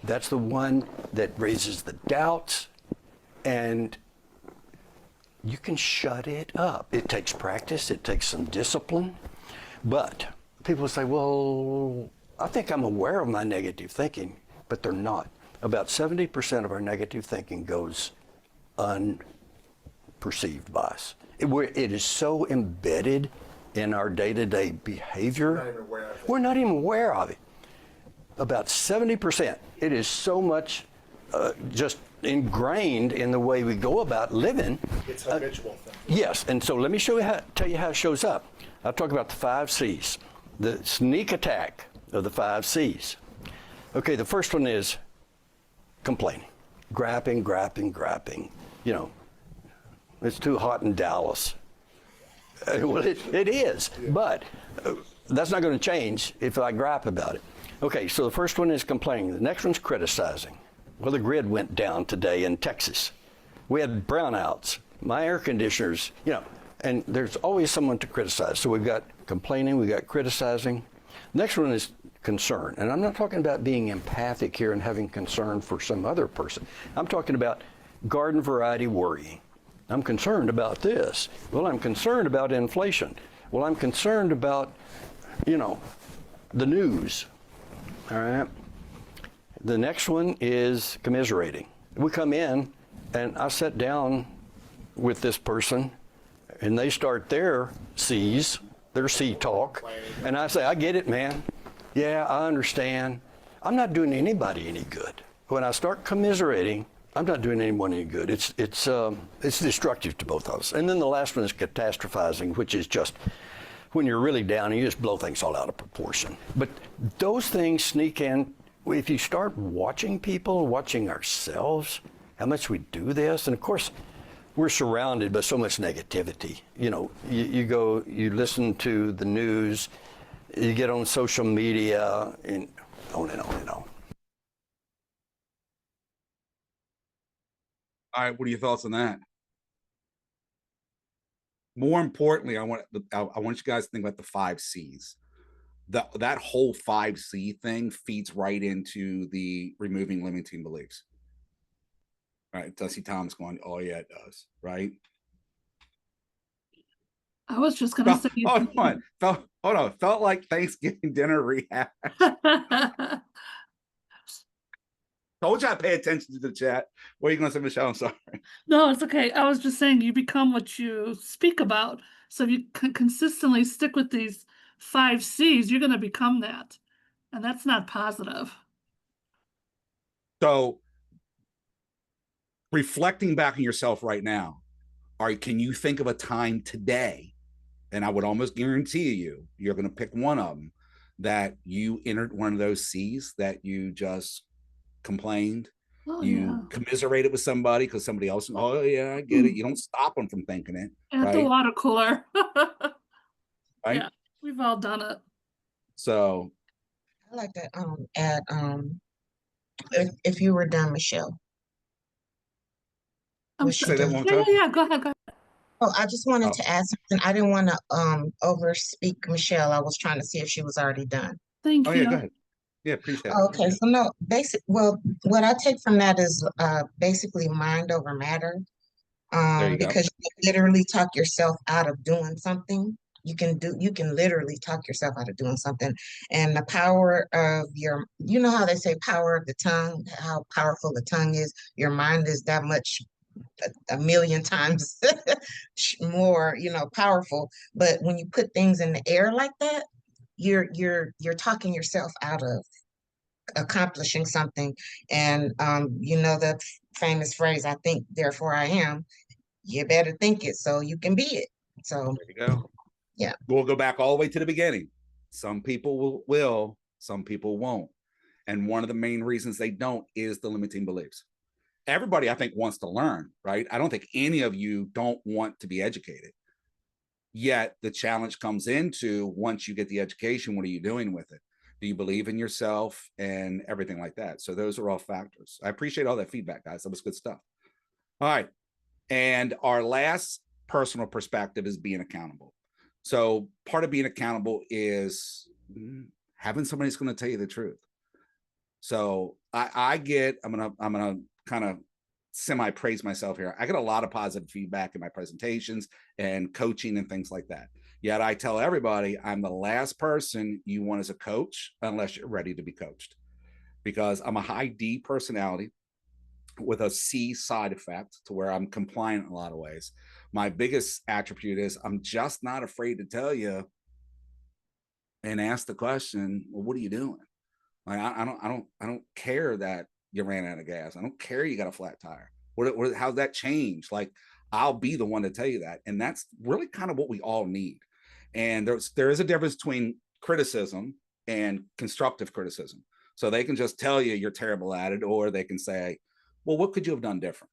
That's the one that raises the doubts. And you can shut it up. It takes practice. It takes some discipline. But people say, well, I think I'm aware of my negative thinking, but they're not. About 70% of our negative thinking goes unperceived by us. It is so embedded in our day-to-day behavior. We're not even aware of it. About 70%. It is so much just ingrained in the way we go about living. It's a habitual thing. Yes, and so let me tell you how it shows up. I'll talk about the 5 C's, the sneak attack of the 5 C's. Okay, the first one is complaining, griping. You know, it's too hot in Dallas. Well, it is, but that's not going to change if I gripe about it. Okay, so the first one is complaining. The next one's criticizing. Well, the grid went down today in Texas. We had brownouts. My air conditioners, you know, and there's always someone to criticize. So we've got complaining, we've got criticizing. Next one is concern. And I'm not talking about being empathic here and having concern for some other person. I'm talking about garden variety worrying. I'm concerned about this. Well, I'm concerned about inflation. Well, I'm concerned about, you know, the news. All right. The next one is commiserating. We come in and I sit down with this person and they start their C's, their C talk. And I say, I get it, man. Yeah, I understand. I'm not doing anybody any good. When I start commiserating, I'm not doing anyone any good. It's destructive to both of us. And then the last one is catastrophizing, which is just when you're really down and you just blow things all out of proportion. But those things sneak in. If you start watching people, watching ourselves, how much we do this, and of course, we're surrounded by so much negativity. You know, you listen to the news, you get on social media, and on and on and on. All right, what are your thoughts on that? More importantly, I want you guys to think about the 5 C's. That whole 5C thing feeds right into the removing limiting beliefs. Right? Dusty Thomas going, oh yeah, it does, right? I was just gonna say Hold on. Felt like Thanksgiving dinner rehash. Told you I pay attention to the chat. What are you gonna say, Michelle? I'm sorry. No, it's okay. I was just saying you become what you speak about. So if you consistently stick with these 5 C's, you're gonna become that. And that's not positive. So reflecting back on yourself right now, can you think of a time today, and I would almost guarantee you're going to pick one of them, that you entered one of those C's, that you just complained, commiserated with somebody because somebody else, oh yeah, I get it. You don't stop them from thinking it. At the water cooler. Right? Yeah, we've all done it. So I'd like to add if you were done, Michelle. Say that one time. Yeah, go ahead. Oh, I just wanted to add something. I didn't want to overspeak Michelle. I was trying to see if she was already done. Thank you. Yeah, go ahead. Yeah, appreciate it. Okay, so no, what I take from that is basically mind over matter. Because you can literally talk yourself out of doing something. You can literally talk yourself out of doing something. And the power of you know how they say power of the tongue, how powerful the tongue is. Your mind is that much, a million times more, powerful. But when you put things in the air like that, you're talking yourself out of accomplishing something. And the famous phrase, I think, therefore I am. You better think it so you can be it. So there you go. Yeah. We'll go back all the way to the beginning. Some people will, some people won't. And one of the main reasons they don't is the limiting beliefs. Everybody, I think, wants to learn, right? I don't think any of you don't want to be educated. Yet the challenge comes into, once you get the education, what are you doing with it? Do you believe in yourself and everything like that? So those are all factors. I appreciate all that feedback, guys. That was good stuff. All right. And our last personal perspective is being accountable. So part of being accountable is having somebody who's going to tell you the truth. So I'm gonna kind of semi-praise myself here. I get a lot of positive feedback in my presentations and coaching and things like that. Yet I tell everybody I'm the last person you want as a coach unless you're ready to be coached, because I'm a high D personality. with a C side effect to where I'm compliant in a lot of ways. My biggest attribute is I'm just not afraid to tell you and ask the question, well, what are you doing? Like, I don't care that you ran out of gas. I don't care you got a flat tire. How's that change? Like, I'll be the one to tell you that. And that's really kind of what we all need. And there is a difference between criticism and constructive criticism. So they can just tell you you're terrible at it, or they can say, well, what could you have done different?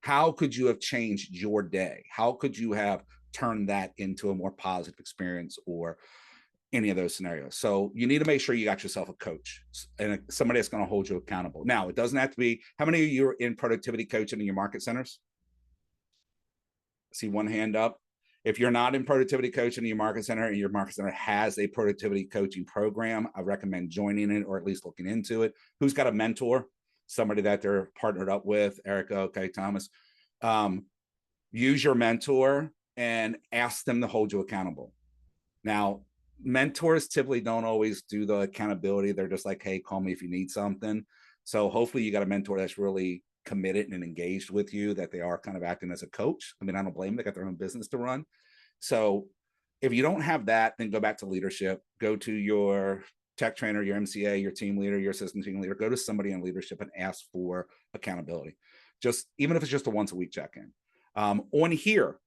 How could you have changed your day? How could you have turned that into a more positive experience, or any of those scenarios? So you need to make sure you got yourself a coach and somebody that's going to hold you accountable. Now, it doesn't have to be, how many of you are in productivity coaching in your market centers? See one hand up. If you're not in productivity coaching in your market center, and your market center has a productivity coaching program, I recommend joining it or at least looking into it. Who's got a mentor? Somebody that they're partnered up with? Erica, okay, Thomas. Use your mentor and ask them to hold you accountable. Now, mentors typically don't always do the accountability. They're just like, hey, call me if you need something. So hopefully you got a mentor that's really committed and engaged with you, that they are kind of acting as a coach. I mean, I don't blame them. They got their own business to run. So if you don't have that, then go back to leadership. Go to your tech trainer, your MCA, your team leader, your assistant team leader. Go to somebody in leadership and ask for accountability. Just even if it's just a once a week check-in. On here,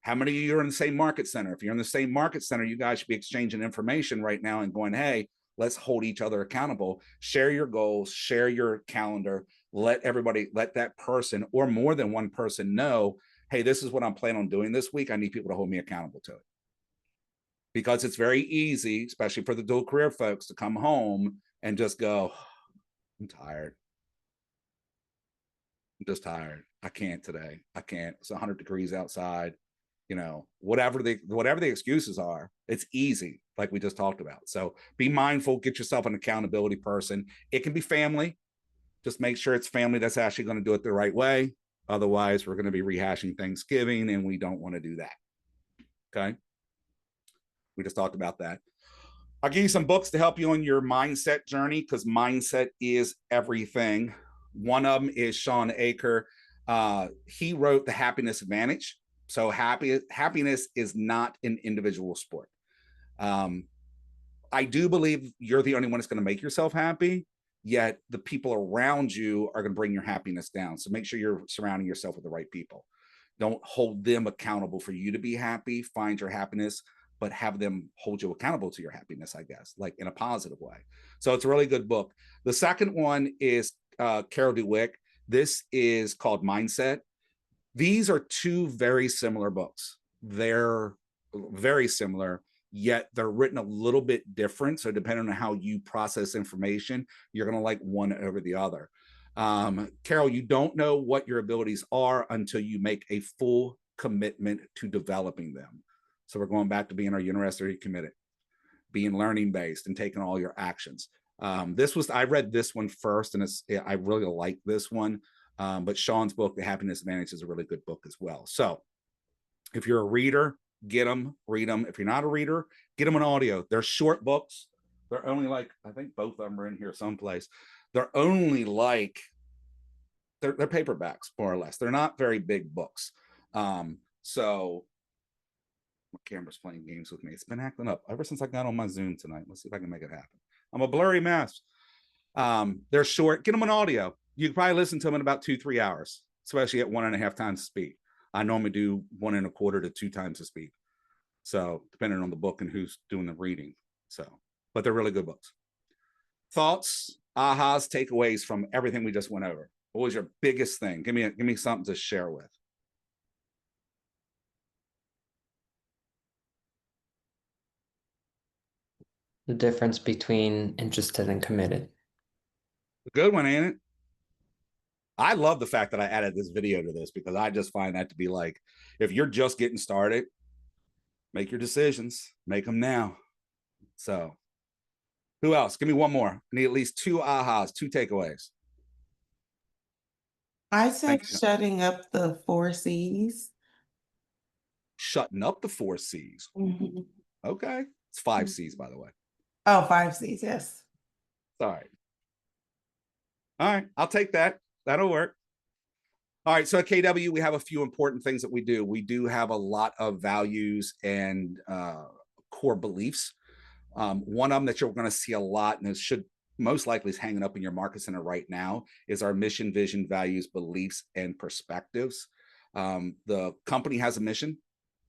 how many of you are in the same market center? If you're in the same market center, you guys should be exchanging information right now and going, hey, let's hold each other accountable. Share your goals, share your calendar, let that person or more than one person know, hey, this is what I'm planning on doing this week. I need people to hold me accountable to it. Because it's very easy, especially for the dual career folks, to come home and just go, I'm tired. I'm just tired. I can't today. I can't. It's 100 degrees outside. You know, whatever the excuses are, it's easy, like we just talked about. So be mindful, get yourself an accountability person. It can be family. Just make sure it's family that's actually going to do it the right way. Otherwise, we're going to be rehashing Thanksgiving, and we don't want to do that. Okay. We just talked about that. I'll give you some books to help you on your mindset journey, because mindset is everything. One of them is Sean Aker. He wrote The Happiness Advantage. So happiness is not an individual sport. I do believe you're the only one that's going to make yourself happy, yet the people around you are going to bring your happiness down. So make sure you're surrounding yourself with the right people. Don't hold them accountable for you to be happy. Find your happiness, but have them hold you accountable to your happiness, I guess, like in a positive way. So it's a really good book. The second one is Carol Dweck. This is called Mindset. These are two very similar books. They're very similar, yet they're written a little bit different. So depending on how you process information, you're going to like one over the other. Carol, you don't know what your abilities are until you make a full commitment to developing them. So we're going back to being our university committed, being learning based, and taking all your actions. I read this one first, and I really like this one. But Sean's book, The Happiness Advantage, is a really good book as well. So if you're a reader, get them, read them. If you're not a reader, get them an audio. They're short books. They're only like, I think both of them are in here someplace. They're only like, they're paperbacks, more or less. They're not very big books. So my camera's playing games with me. It's been acting up ever since I got on my Zoom tonight. Let's see if I can make it happen. I'm a blurry mess. They're short. Get them an audio. You can probably listen to them in about 2-3 hours, especially at 1.5 times the speed. I normally do 1.25 to 2 times the speed. So depending on the book and who's doing the reading. So, but they're really good books. Thoughts, ahas, takeaways from everything we just went over. What was your biggest thing? Give me something to share with. The difference between interested and committed. A good one, ain't it? I love the fact that I added this video to this, because I just find that to be like, if you're just getting started, make your decisions, make them now. So who else? Give me one more. I need at least 2 ahas, 2 takeaways. I said shutting up the 4 C's. Shutting up the 4 C's. Mm-hmm. Okay. It's 5 C's, by the way. Oh, 5 C's, yes. All right. All right. I'll take that. That'll work. All right. So at KW, we have a few important things that we do. We do have a lot of values and core beliefs. One of them that you're going to see a lot, and it should most likely is hanging up in your market center right now, is our mission, vision, values, beliefs, and perspectives. The company has a mission,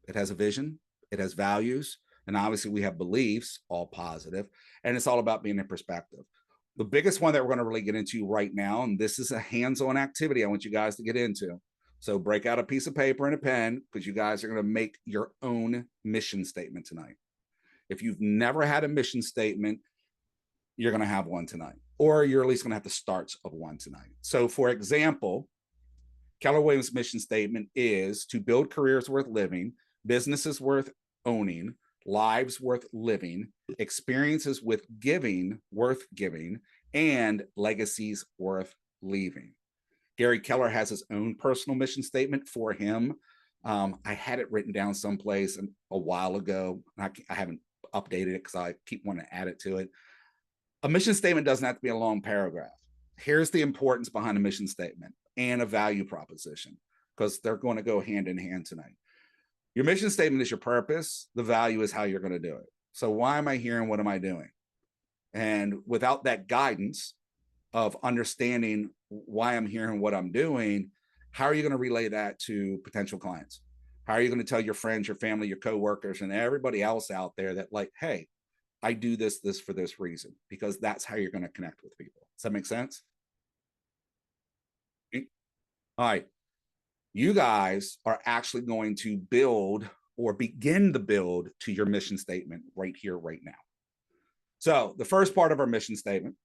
it has a vision, it has values, and obviously we have beliefs, all positive, and it's all about being in perspective. The biggest one that we're going to really get into right now, and this is a hands-on activity I want you guys to get into. So break out a piece of paper and a pen, because you guys are going to make your own mission statement tonight. If you've never had a mission statement, you're going to have one tonight, or you're at least going to have the starts of one tonight. So for example, Keller Williams' mission statement is to build careers worth living, businesses worth owning, lives worth living, experiences with giving worth giving, and legacies worth leaving. Gary Keller has his own personal mission statement for him. I had it written down someplace a while ago. I haven't updated it because I keep wanting to add it to it. A mission statement doesn't have to be a long paragraph. Here's the importance behind a mission statement and a value proposition, because they're going to go hand in hand tonight. Your mission statement is your purpose. The value is how you're going to do it. So why am I here and what am I doing? And without that guidance of understanding why I'm here and what I'm doing, how are you going to relay that to potential clients? How are you going to tell your friends, your family, your coworkers, and everybody else out there that, like, hey, I do this for this reason? Because that's how you're going to connect with people. Does that make sense? All right. You guys are actually going to build or begin the build to your mission statement right here, right now. So the first part of our mission statement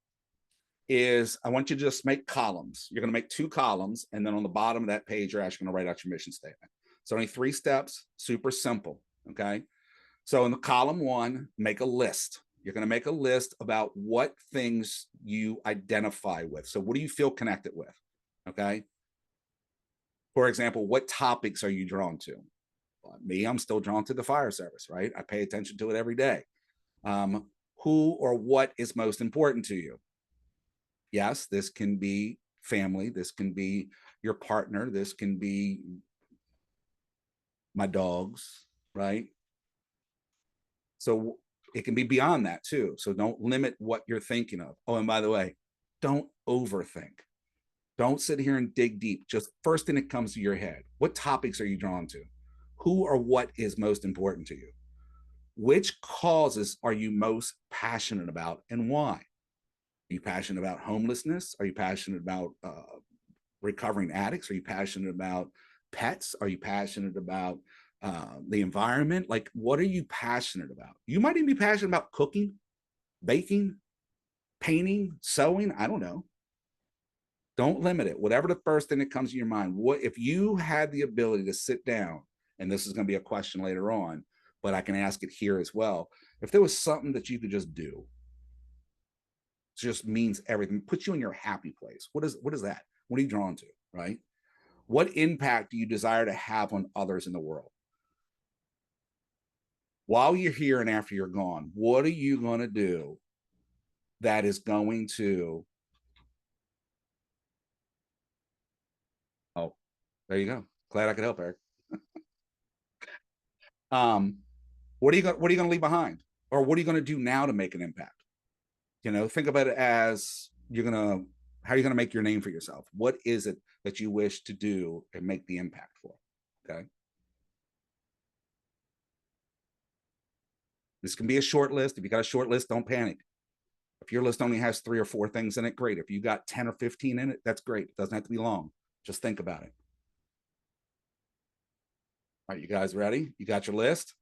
is I want you to just make columns. You're going to make 2 columns, and then on the bottom of that page, you're actually going to write out your mission statement. So only 3 steps, super simple, okay? So in the column 1, make a list. You're going to make a list about what things you identify with. So what do you feel connected with, okay? For example, what topics are you drawn to? Me, I'm still drawn to the fire service, right? I pay attention to it every day. Who or what is most important to you? Yes, this can be family. This can be your partner. This can be my dogs, right? So it can be beyond that too. So don't limit what you're thinking of. Oh, and by the way, don't overthink. Don't sit here and dig deep. Just first thing that comes to your head. What topics are you drawn to? Who or what is most important to you? Which causes are you most passionate about and why? Are you passionate about homelessness? Are you passionate about recovering addicts? Are you passionate about pets? Are you passionate about the environment? Like, what are you passionate about? You might even be passionate about cooking, baking, painting, sewing. I don't know. Don't limit it. Whatever the first thing that comes to your mind. What if you had the ability to sit down, and this is going to be a question later on, but I can ask it here as well. If there was something that you could just do, it just means everything, puts you in your happy place. What is that? What are you drawn to, right? What impact do you desire to have on others in the world? While you're here and after you're gone, what are you going to do that is going to, oh, there you go. Glad I could help, Eric. What are you going to leave behind? Or what are you going to do now to make an impact? You know, think about it as how are you going to make your name for yourself? What is it that you wish to do and make the impact for? Okay. This can be a short list. If you got a short list, don't panic. If your list only has 3 or 4 things in it, great. If you got 10 or 15 in it, that's great. It doesn't have to be long. Just think about it. All right, you guys ready? You got your list?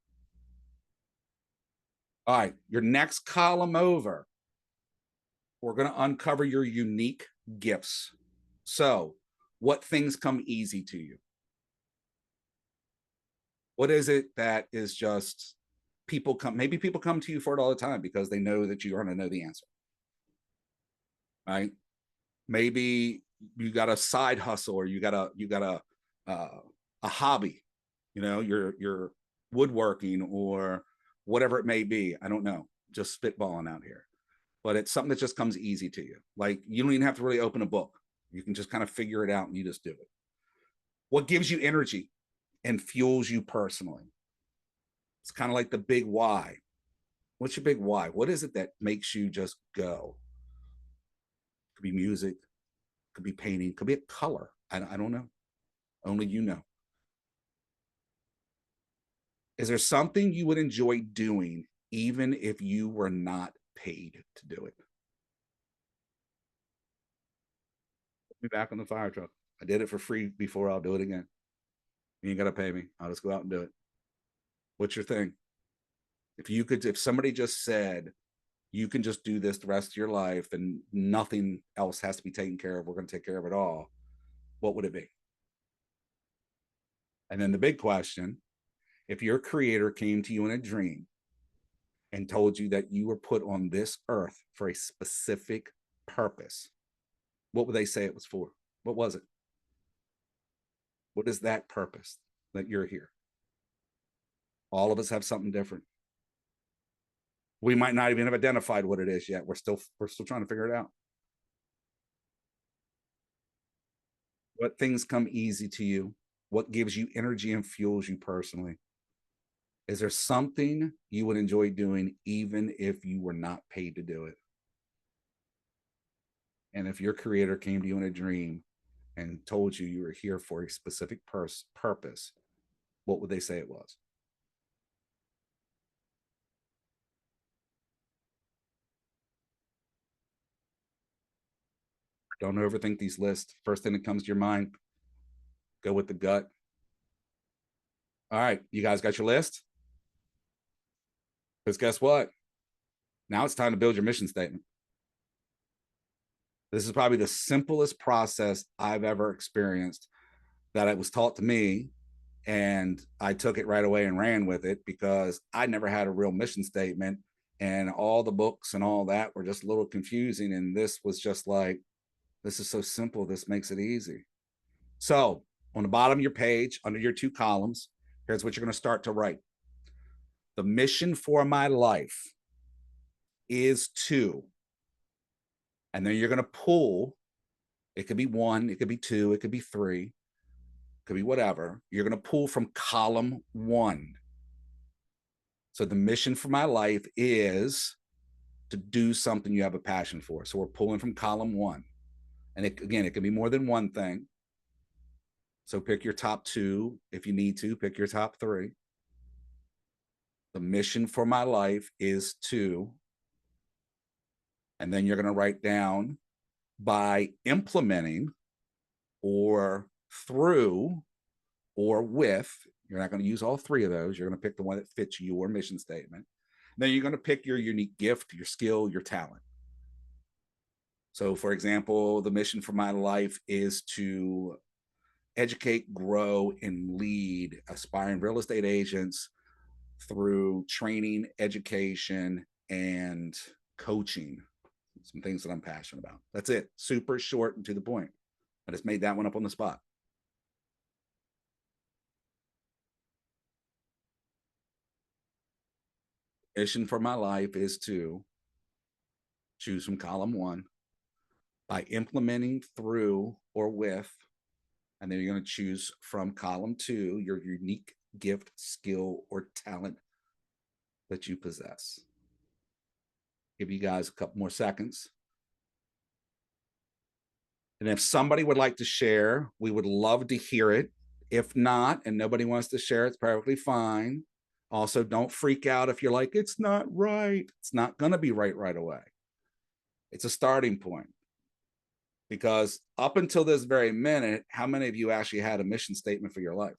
All right, your next column over, we're going to uncover your unique gifts. So, what things come easy to you? What is it that is just maybe people come to you for it all the time because they know that you're going to know the answer, right? Maybe you got a side hustle, or you got a hobby, you know, you're woodworking or whatever it may be. I don't know, just spitballing out here, but it's something that just comes easy to you. Like, you don't even have to really open a book. You can just kind of figure it out and you just do it. What gives you energy and fuels you personally? It's kind of like the big why. What's your big why? What is it that makes you just go? Could be music, could be painting, could be a color. I don't know. Only you know. Is there something you would enjoy doing even if you were not paid to do it? Put me back on the fire truck. I did it for free before. I'll do it again. You ain't got to pay me. I'll just go out and do it. What's your thing? If somebody just said, you can just do this the rest of your life and nothing else has to be taken care of, we're going to take care of it all, what would it be? And then the big question, if your creator came to you in a dream and told you that you were put on this earth for a specific purpose, what would they say it was for? What was it? What is that purpose that you're here? All of us have something different. We might not even have identified what it is yet. We're still trying to figure it out. What things come easy to you? What gives you energy and fuels you personally? Is there something you would enjoy doing even if you were not paid to do it? And if your creator came to you in a dream and told you you were here for a specific purpose, what would they say it was? Don't overthink these lists. First thing that comes to your mind, go with the gut. All right, you guys got your list? Because guess what? Now it's time to build your mission statement. This is probably the simplest process I've ever experienced that it was taught to me. And I took it right away and ran with it because I never had a real mission statement. And all the books and all that were just a little confusing. And this was just like, this is so simple. This makes it easy. So on the bottom of your page, under your 2 columns, here's what you're going to start to write. The mission for my life is to, and then you're going to pull. It could be 1, it could be 2, it could be 3, it could be whatever. You're going to pull from column 1. So the mission for my life is to do something you have a passion for. So we're pulling from column 1. And again, it can be more than one thing. So pick your top 2. If you need to, pick your top 3. The mission for my life is to, and then you're going to write down by implementing or through or with. You're not going to use all 3 of those. You're going to pick the one that fits your mission statement. Then you're going to pick your unique gift, your skill, your talent. So for example, the mission for my life is to educate, grow, and lead aspiring real estate agents through training, education, and coaching. Some things that I'm passionate about. That's it. Super short and to the point. I just made that one up on the spot. Mission for my life is to choose from column 1 by implementing through or with, and then you're going to choose from column 2 your unique gift, skill, or talent that you possess. Give you guys a couple more seconds. And if somebody would like to share, we would love to hear it. If not, and nobody wants to share, it's perfectly fine. Also, don't freak out if you're like, it's not right. It's not going to be right away. It's a starting point. Because up until this very minute, how many of you actually had a mission statement for your life?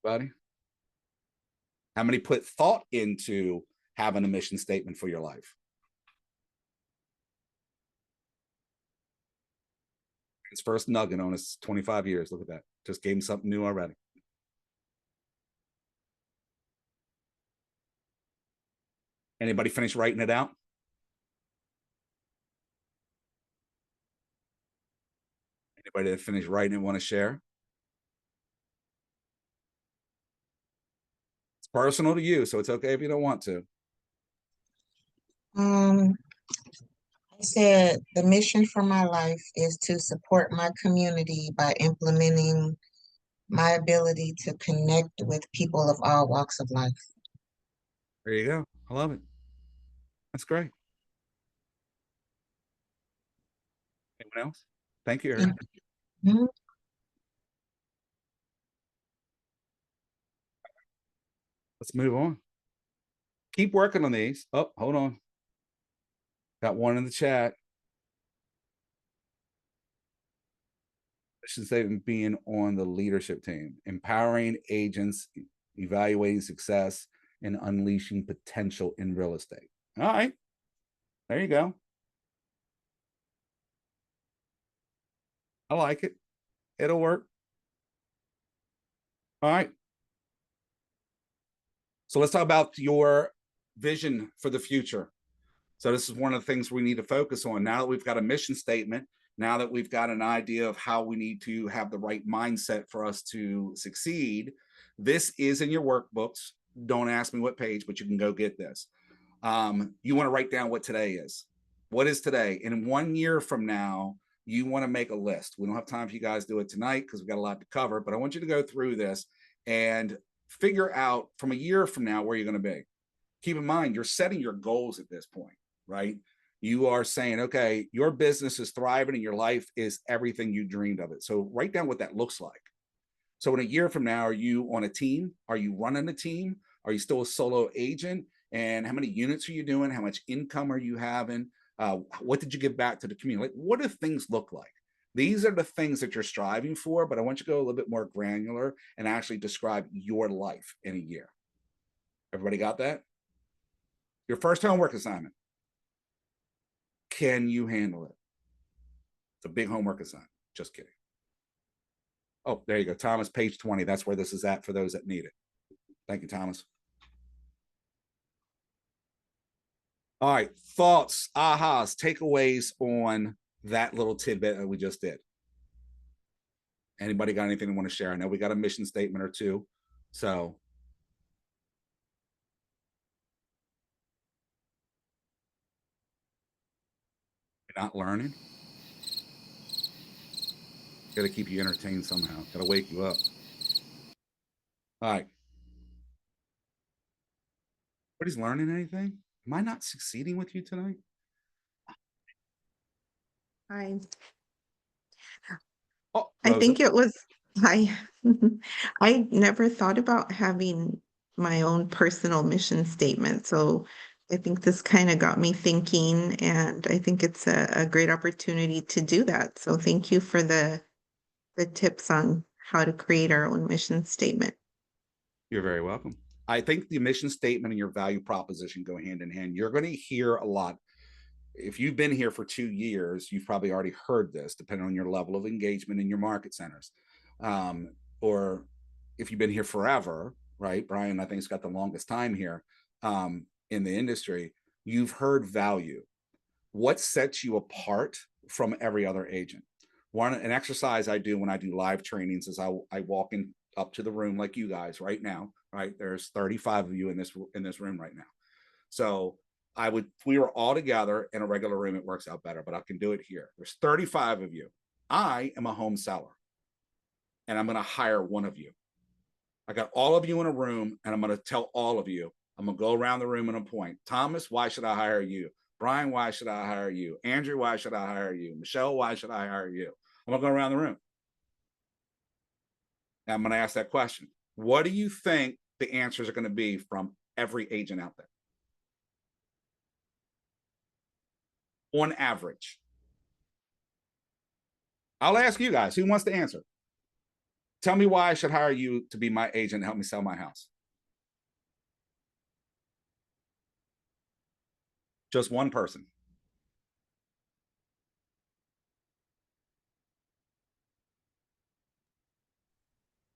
Anybody? How many put thought into having a mission statement for your life? His first nugget on his 25 years. Look at that. Just gave him something new already. Anybody finish writing it out? Anybody that finished writing it want to share? It's personal to you, so it's okay if you don't want to. Said the mission for my life is to support my community by implementing my ability to connect with people of all walks of life. There you go. I love it. That's great. Anyone else? Thank you, Eric. Mhm. Let's move on. Keep working on these. Oh, hold on. Got one in the chat. Mission statement being on the leadership team, empowering agents, evaluating success, and unleashing potential in real estate. All right. There you go. I like it. It'll work. All right. So let's talk about your vision for the future. So this is one of the things we need to focus on. Now that we've got a mission statement, now that we've got an idea of how we need to have the right mindset for us to succeed, this is in your workbooks. Don't ask me what page, but you can go get this. You want to write down what today is. What is today? And in 1 year from now, you want to make a list. We don't have time for you guys to do it tonight because we've got a lot to cover, but I want you to go through this and figure out from a year from now where you're going to be. Keep in mind, you're setting your goals at this point, right? You are saying, okay, your business is thriving and your life is everything you dreamed of it. So write down what that looks like. So in a year from now, are you on a team? Are you running a team? Are you still a solo agent? And how many units are you doing? How much income are you having? What did you give back to the community? Like, what do things look like? These are the things that you're striving for, but I want you to go a little bit more granular and actually describe your life in a year. Everybody got that? Your first homework assignment. Can you handle it? It's a big homework assignment. Just kidding. Oh, there you go. Thomas, page 20. That's where this is at for those that need it. Thank you, Thomas. All right. Thoughts, ahas, takeaways on that little tidbit that we just did. Anybody got anything they want to share? I know we got a mission statement or two. So you're not learning. Got to keep you entertained somehow. Got to wake you up. All right. Nobody's learning anything? Am I not succeeding with you tonight? Hi. Oh, I Rosa. think it was, hi. I never thought about having my own personal mission statement. So I think this kind of got me thinking, and I think it's a great opportunity to do that. So thank you for the tips on how to create our own mission statement. You're very welcome. I think the mission statement and your value proposition go hand in hand. You're going to hear a lot. If you've been here for 2 years, you've probably already heard this, depending on your level of engagement in your market centers. Or if you've been here forever, right? Brian, I think, has got the longest time here in the industry. You've heard value. What sets you apart from every other agent? An exercise I do when I do live trainings is I walk in up to the room like you guys right now, right? There's 35 of you in this room right now. So if we were all together in a regular room, it works out better, but I can do it here. There's 35 of you. I am a home seller and I'm going to hire one of you. I got all of you in a room and I'm going to tell all of you, I'm going to go around the room and appoint. Thomas, why should I hire you? Brian, why should I hire you? Andrew, why should I hire you? Michelle, why should I hire you? I'm going to go around the room. And I'm going to ask that question. What do you think the answers are going to be from every agent out there? On average. I'll ask you guys, who wants to answer? Tell me why I should hire you to be my agent and help me sell my house. Just one person.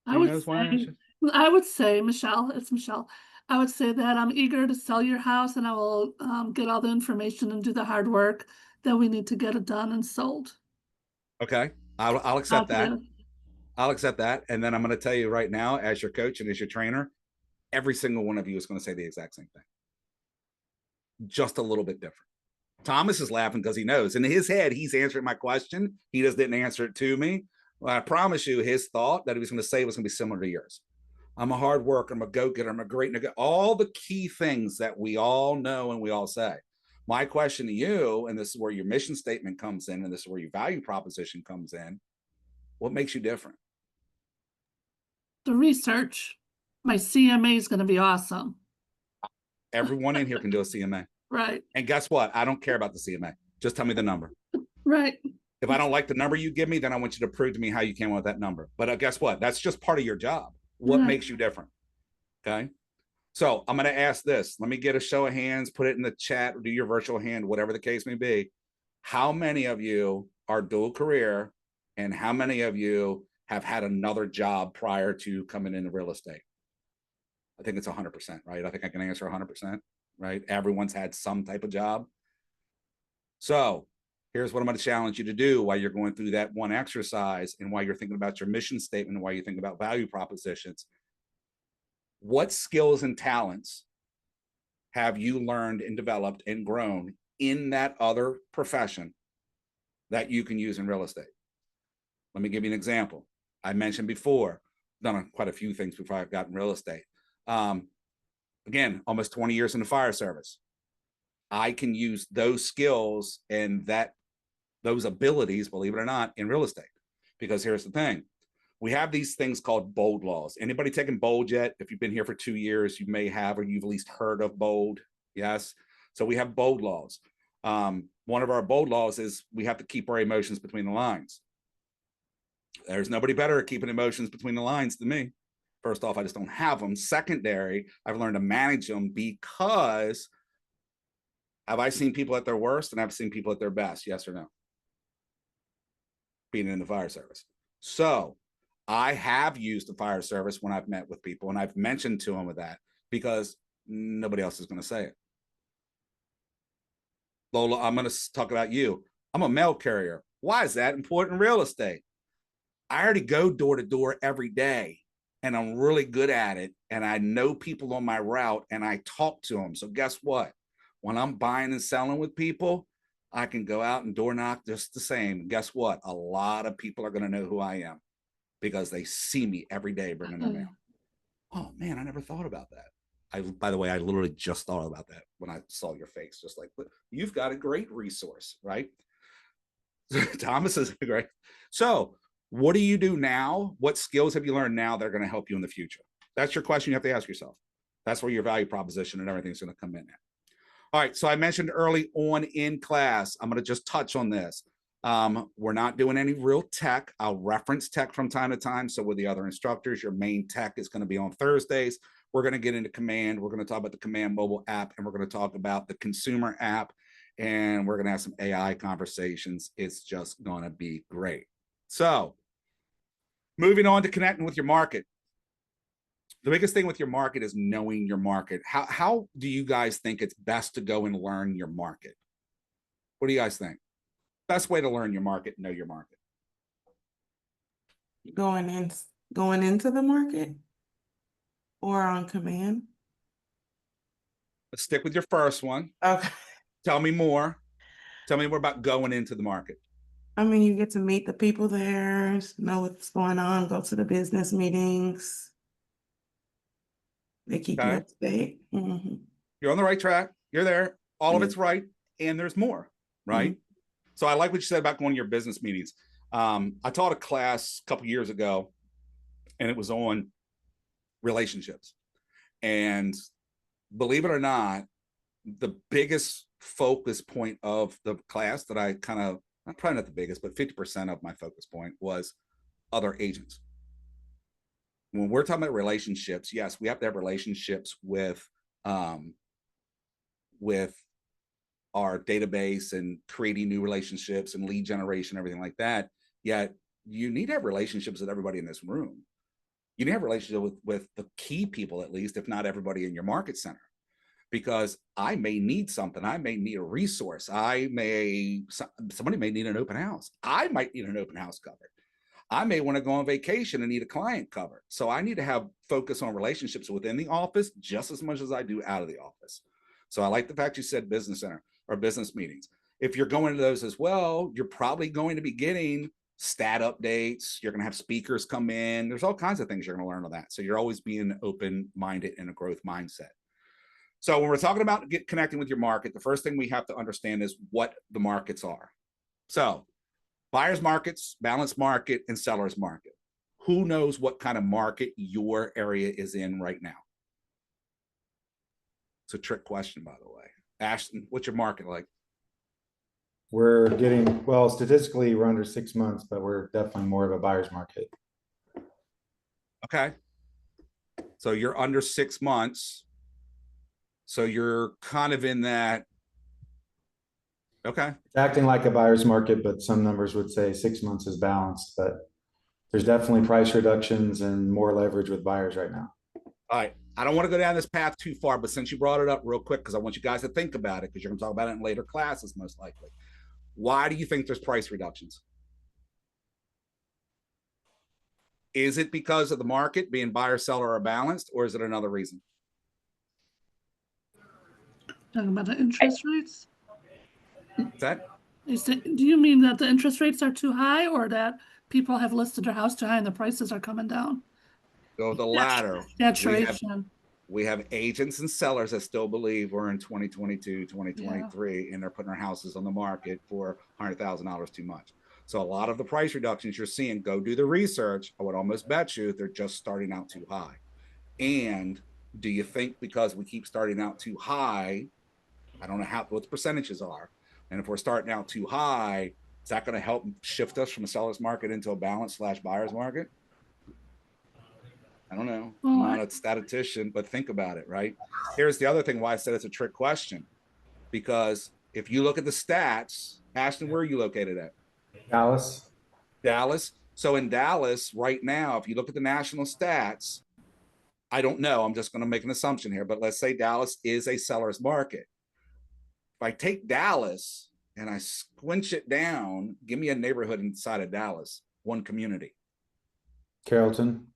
I would say, Michelle, it's Michelle. I would say that I'm eager to sell your house and I will get all the information and do the hard work that we need to get it done and sold. Okay, I'll accept that. I'll accept that. And then I'm going to tell you right now, as your coach and as your trainer, every single one of you is going to say the exact same thing. Just a little bit different. Thomas is laughing because he knows in his head he's answering my question. He just didn't answer it to me. Well, I promise you, his thought that he was going to say was going to be similar to yours. I'm a hard worker. I'm a go-getter. I'm a great nigga. All the key things that we all know and we all say. My question to you, and this is where your mission statement comes in, and this is where your value proposition comes in. What makes you different? The research. My CMA is going to be awesome. Everyone in here can do a CMA. Right. And guess what? I don't care about the CMA. Just tell me the number. Right. If I don't like the number you give me, then I want you to prove to me how you came up with that number. But guess what? That's just part of your job. What Right. makes you different? Okay. So I'm going to ask this. Let me get a show of hands, put it in the chat, or do your virtual hand, whatever the case may be. How many of you are dual career, and how many of you have had another job prior to coming into real estate? I think it's 100%, right? I think I can answer 100%, right? Everyone's had some type of job. So here's what I'm going to challenge you to do while you're going through that one exercise and while you're thinking about your mission statement and while you think about value propositions. What skills and talents have you learned and developed and grown in that other profession that you can use in real estate? Let me give you an example. I mentioned before, done quite a few things before I've gotten real estate. Again, almost 20 years in the fire service. I can use those skills and those abilities, believe it or not, in real estate. Because here's the thing. We have these things called BOLD laws. Anybody taken BOLD yet? If you've been here for 2 years, you may have, or you've at least heard of BOLD. Yes. So we have BOLD laws. One of our BOLD laws is we have to keep our emotions between the lines. There's nobody better at keeping emotions between the lines than me. First off, I just don't have them. Secondary, I've learned to manage them because have I seen people at their worst and I've seen people at their best? Yes or no? Being in the fire service. So I have used the fire service when I've met with people, and I've mentioned to them with that because nobody else is going to say it. Lola, I'm going to talk about you. I'm a mail carrier. Why is that important in real estate? I already go door to door every day, and I'm really good at it. And I know people on my route, and I talk to them. So guess what? When I'm buying and selling with people, I can go out and door knock just the same. And guess what? A lot of people are going to know who I am because they see me every day bringing their mail. Oh man, I never thought about that. By the way, I literally just thought about that when I saw your face, just like, you've got a great resource, right? Thomas is great. So what do you do now? What skills have you learned now that are going to help you in the future? That's your question you have to ask yourself. That's where your value proposition and everything's going to come in at. All right, so I mentioned early on in class, I'm going to just touch on this. We're not doing any real tech. I'll reference tech from time to time. So with the other instructors, your main tech is going to be on Thursdays. We're going to get into Command. We're going to talk about the Command mobile app, and we're going to talk about the consumer app, and we're going to have some AI conversations. It's just going to be great. So moving on to connecting with your market. The biggest thing with your market is knowing your market. How do you guys think it's best to go and learn your market? What do you guys think? Best way to learn your market, know your market. Going into the market or on Command? Let's stick with your first one. Okay. Tell me more. Tell me more about going into the market. I mean, you get to meet the people there, know what's going on, go to the business meetings. They keep you up to date. Mm-hmm. You're on the right track. You're there. All of it's right. And there's more, right? Mm-hmm. So I like what you said about going to your business meetings. I taught a class a couple years ago, and it was on relationships. And believe it or not, the biggest focus point of the class that I kind of, probably not the biggest, but 50% of my focus point was other agents. When we're talking about relationships, yes, we have to have relationships with our database and creating new relationships and lead generation, everything like that. Yet you need to have relationships with everybody in this room. You need to have relationships with the key people, at least, if not everybody in your market center. Because I may need something. I may need a resource. Somebody may need an open house. I might need an open house covered. I may want to go on vacation and need a client covered. So I need to have focus on relationships within the office just as much as I do out of the office. So I like the fact you said business center or business meetings. if you're going to those as well, you're probably going to be getting stat updates. You're going to have speakers come in. There's all kinds of things you're going to learn on that. So you're always being open-minded in a growth mindset. So when we're talking about connecting with your market, the first thing we have to understand is what the markets are. So buyer's markets, balanced market, and seller's market. Who knows what kind of market your area is in right now? It's a trick question, by the way. Ashton, what's your market like? We're getting, well, statistically, we're under 6 months, but we're definitely more of a buyer's market. Okay. So you're under 6 months. So you're kind of in that. Okay. It's acting like a buyer's market, but some numbers would say 6 months is balanced, but there's definitely price reductions and more leverage with buyers right now. All right. I don't want to go down this path too far, but since you brought it up real quick, because I want you guys to think about it, because you're going to talk about it in later classes, most likely. Why do you think there's price reductions? Is it because of the market being buyer, seller, or balanced, or is it another reason? Talking about the interest rates? What's that? Do you mean that the interest rates are too high, or that people have listed their house too high and the prices are coming down? So the latter. Saturation. We have agents and sellers that still believe we're in 2022, 2023, and they're putting their houses on the market for $100,000 too much. So a lot of the price reductions you're seeing, go do the research. I would almost bet you they're just starting out too high. And do you think because we keep starting out too high, I don't know what the percentages are, and if we're starting out too high, is that going to help shift us from a seller's market into a balanced / buyer's market? I don't know. I'm not a statistician, but think about it, right? Here's the other thing why I said it's a trick question. Because if you look at the stats, Ashton, where are you located at? Dallas. Dallas. So in Dallas right now, if you look at the national stats, I don't know, I'm just going to make an assumption here, but let's say Dallas is a seller's market. If I take Dallas and I squinch it down, give me a neighborhood inside of Dallas, one community. Carrollton.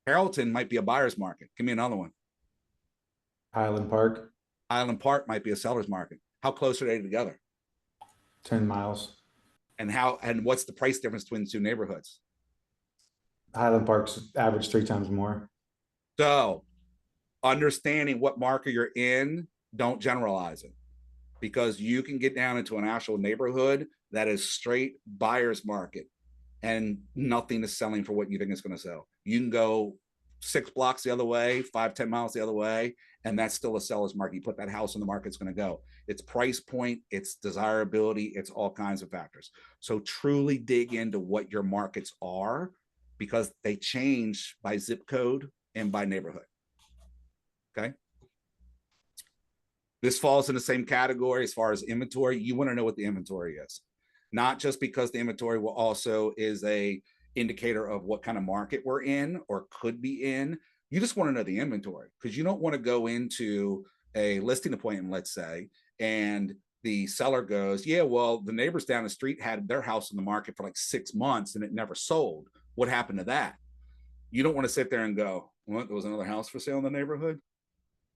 Carrollton might be a buyer's market. Give me another one. Highland Park. Highland Park might be a seller's market. How close are they together? 10 miles. And what's the price difference between the two neighborhoods? Highland Park's average 3 times more. So understanding what market you're in, don't generalize it, because you can get down into an actual neighborhood that is straight buyer's market and nothing is selling for what you think it's going to sell. You can go 6 blocks the other way, 5-10 miles the other way, and that's still a seller's market. You put that house on the market, it's going to go. It's price point, it's desirability, it's all kinds of factors. So truly dig into what your markets are, because they change by zip code and by neighborhood. Okay. This falls in the same category as far as inventory. You want to know what the inventory is, not just because the inventory will also is a indicator of what kind of market we're in or could be in. You just want to know the inventory, because you don't want to go into a listing appointment, let's say, and the seller goes, yeah, well, the neighbors down the street had their house on the market for like 6 months and it never sold. What happened to that? You don't want to sit there and go, what, there was another house for sale in the neighborhood?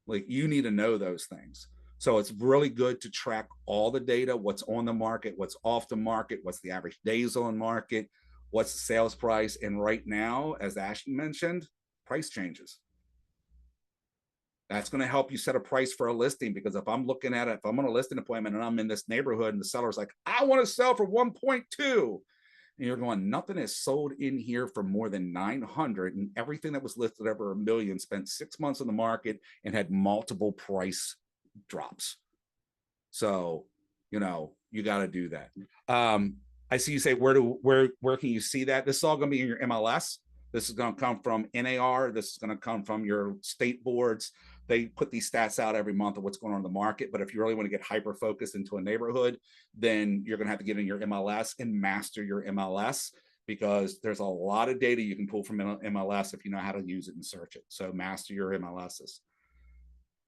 Like, you need to know those things. So it's really good to track all the data, what's on the market, what's off the market, what's the average days on market, what's the sales price. And right now, as Ashton mentioned, price changes. That's going to help you set a price for a listing, because if I'm looking at it, if I'm on a listing appointment and I'm in this neighborhood and the seller's like, I want to sell for 1.2, and you're going, nothing is sold in here for more than 900, and everything that was listed over $1 million spent 6 months on the market and had multiple price drops. So, you know, you got to do that. I see you say, where can you see that? This is all going to be in your MLS. This is going to come from NAR. This is going to come from your state boards. They put these stats out every month of what's going on in the market. But if you really want to get hyper focused into a neighborhood, then you're going to have to get in your MLS and master your MLS, because there's a lot of data you can pull from MLS if you know how to use it and search it. So master your MLSs.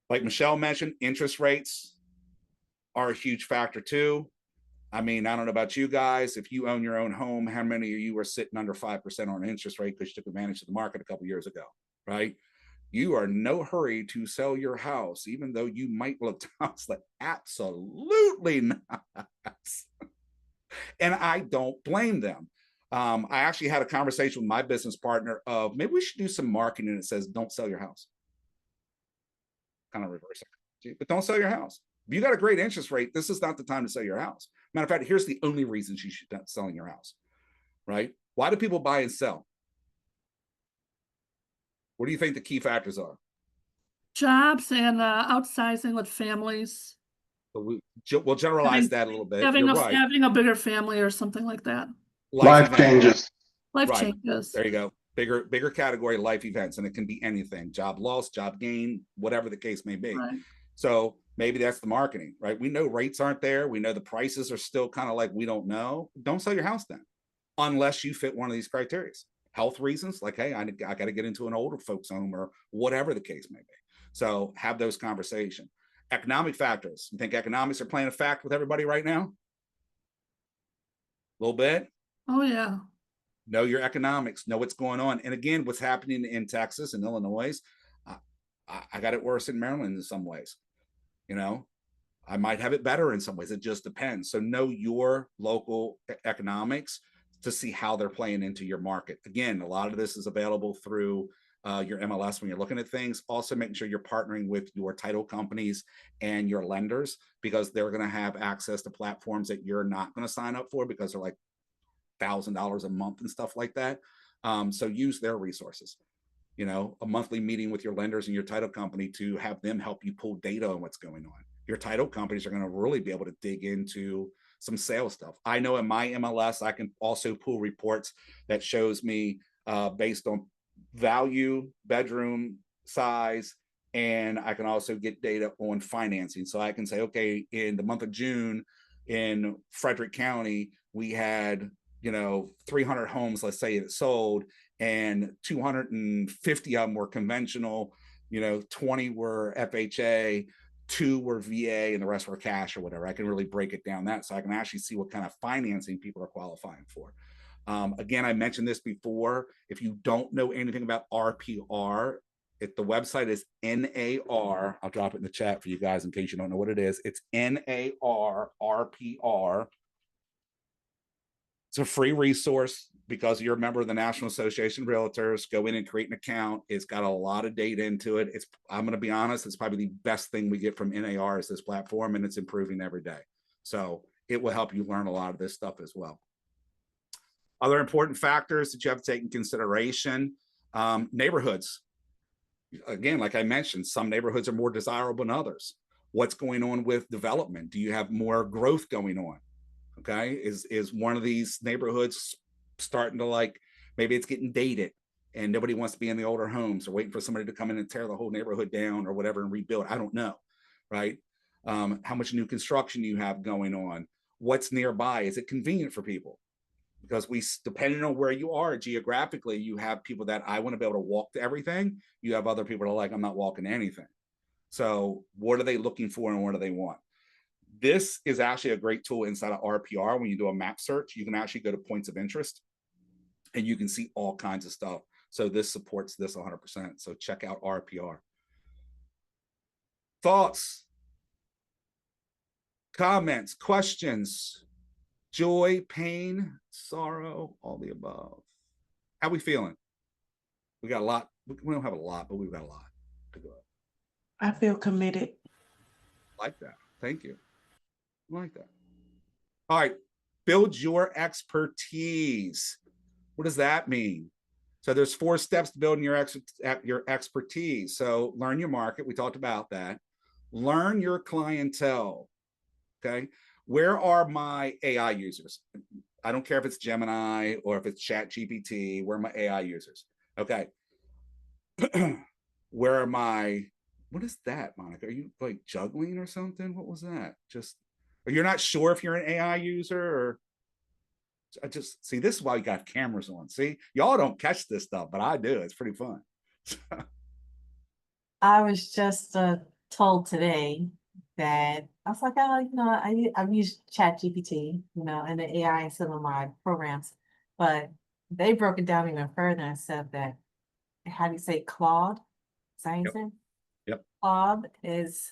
Like Michelle mentioned, interest rates are a huge factor too. I mean, I don't know about you guys. If you own your own home, how many of you are sitting under 5% on an interest rate because you took advantage of the market a couple of years ago, right? You are in no hurry to sell your house, even though you might look like absolutely not. And I don't blame them. I actually had a conversation with my business partner of maybe we should do some marketing that says don't sell your house. Kind of reverse it, but don't sell your house. If you got a great interest rate, this is not the time to sell your house. Matter of fact, here's the only reason you should not selling your house, right? Why do people buy and sell? What do you think the key factors are? Jobs and outsizing with families. So we'll generalize that a little bit. Having You're right. having a bigger family or something like that. Life changes. Life Right. changes. There you go. Bigger category, life events, and it can be anything: job loss, job gain, whatever the case may be. Right. So maybe that's the marketing, right? We know rates aren't there. We know the prices are still kind of like we don't know. Don't sell your house then, unless you fit one of these criteria. Health reasons, like, hey, I got to get into an older folks home or whatever the case may be. So have those conversations. Economic factors. You think economics are playing a fact with everybody right now? A little bit? Oh, yeah. Know your economics, know what's going on. And again, what's happening in Texas and Illinois, I got it worse in Maryland in some ways. You know, I might have it better in some ways. It just depends. So know your local economics to see how they're playing into your market. Again, a lot of this is available through your MLS when you're looking at things. Also making sure you're partnering with your title companies and your lenders, because they're going to have access to platforms that you're not going to sign up for because they're like $1,000 a month and stuff like that. So use their resources. You know, a monthly meeting with your lenders and your title company to have them help you pull data on what's going on. Your title companies are going to really be able to dig into some sales stuff. I know in my MLS, I can also pull reports that shows me based on value, bedroom size, and I can also get data on financing. So I can say, okay, in the month of June in Frederick County, we had 300 homes, let's say, it sold, and 250 of them were conventional, 20 were FHA, 2 were VA, and the rest were cash or whatever. I can really break it down that, so I can actually see what kind of financing people are qualifying for. Again, I mentioned this before. If you don't know anything about RPR, if the website is NAR, I'll drop it in the chat for you guys in case you don't know what it is. It's NAR RPR. It's a free resource because you're a member of the National Association of Realtors. Go in and create an account. It's got a lot of data into it. I'm going to be honest, it's probably the best thing we get from NAR is this platform, and it's improving every day. So it will help you learn a lot of this stuff as well. Other important factors that you have to take in consideration, neighborhoods. Again, like I mentioned, some neighborhoods are more desirable than others. What's going on with development? Do you have more growth going on? Okay, is one of these neighborhoods starting to maybe it's getting dated and nobody wants to be in the older homes, or waiting for somebody to come in and tear the whole neighborhood down or whatever and rebuild? I don't know, right? How much new construction you have going on? What's nearby? Is it convenient for people? Because depending on where you are geographically, you have people that I want to be able to walk to everything. You have other people that are like, I'm not walking to anything. So what are they looking for and what do they want? This is actually a great tool inside of RPR. When you do a map search, you can actually go to points of interest and you can see all kinds of stuff. So this supports this 100%. So check out RPR. Thoughts, comments, questions, joy, pain, sorrow, all the above. How we feeling? We got a lot. We don't have a lot, but we've got a lot to go. I feel committed. Like that. Thank you. Like that. All right. Build your expertise. What does that mean? So there's 4 steps to building your expertise. So learn your market. We talked about that. Learn your clientele. Okay. Where are my AI users? I don't care if it's Gemini or if it's ChatGPT. Where are my AI users? Okay. Where are my, what is that, Monica? Are you like juggling or something? What was that? Or you're not sure if you're an AI user, or I just see, this is why you got cameras on. See, y'all don't catch this stuff, but I do. It's pretty fun. I was just told today that I was like, oh, I've used ChatGPT, and the AI in some of my programs, but they broke it down even further and said that, how do you say, Claude? Science. Yep. Claude is,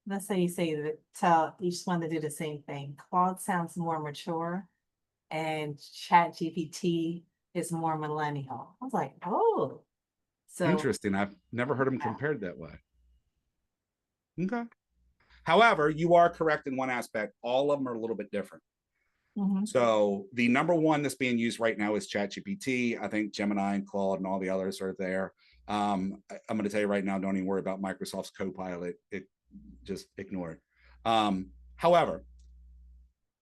let's say you say that tell each one to do the same thing. Claude sounds more mature and Chat GPT is more millennial. I was like, oh, so Interesting. I've never heard them compared that way. Okay. However, you are correct in one aspect. All of them are a little bit different. So the number one that's being used right now is ChatGPT. I think Gemini and Claude and all the others are there. I'm going to tell you right now, don't even worry about Microsoft's Copilot. Just ignore it. However,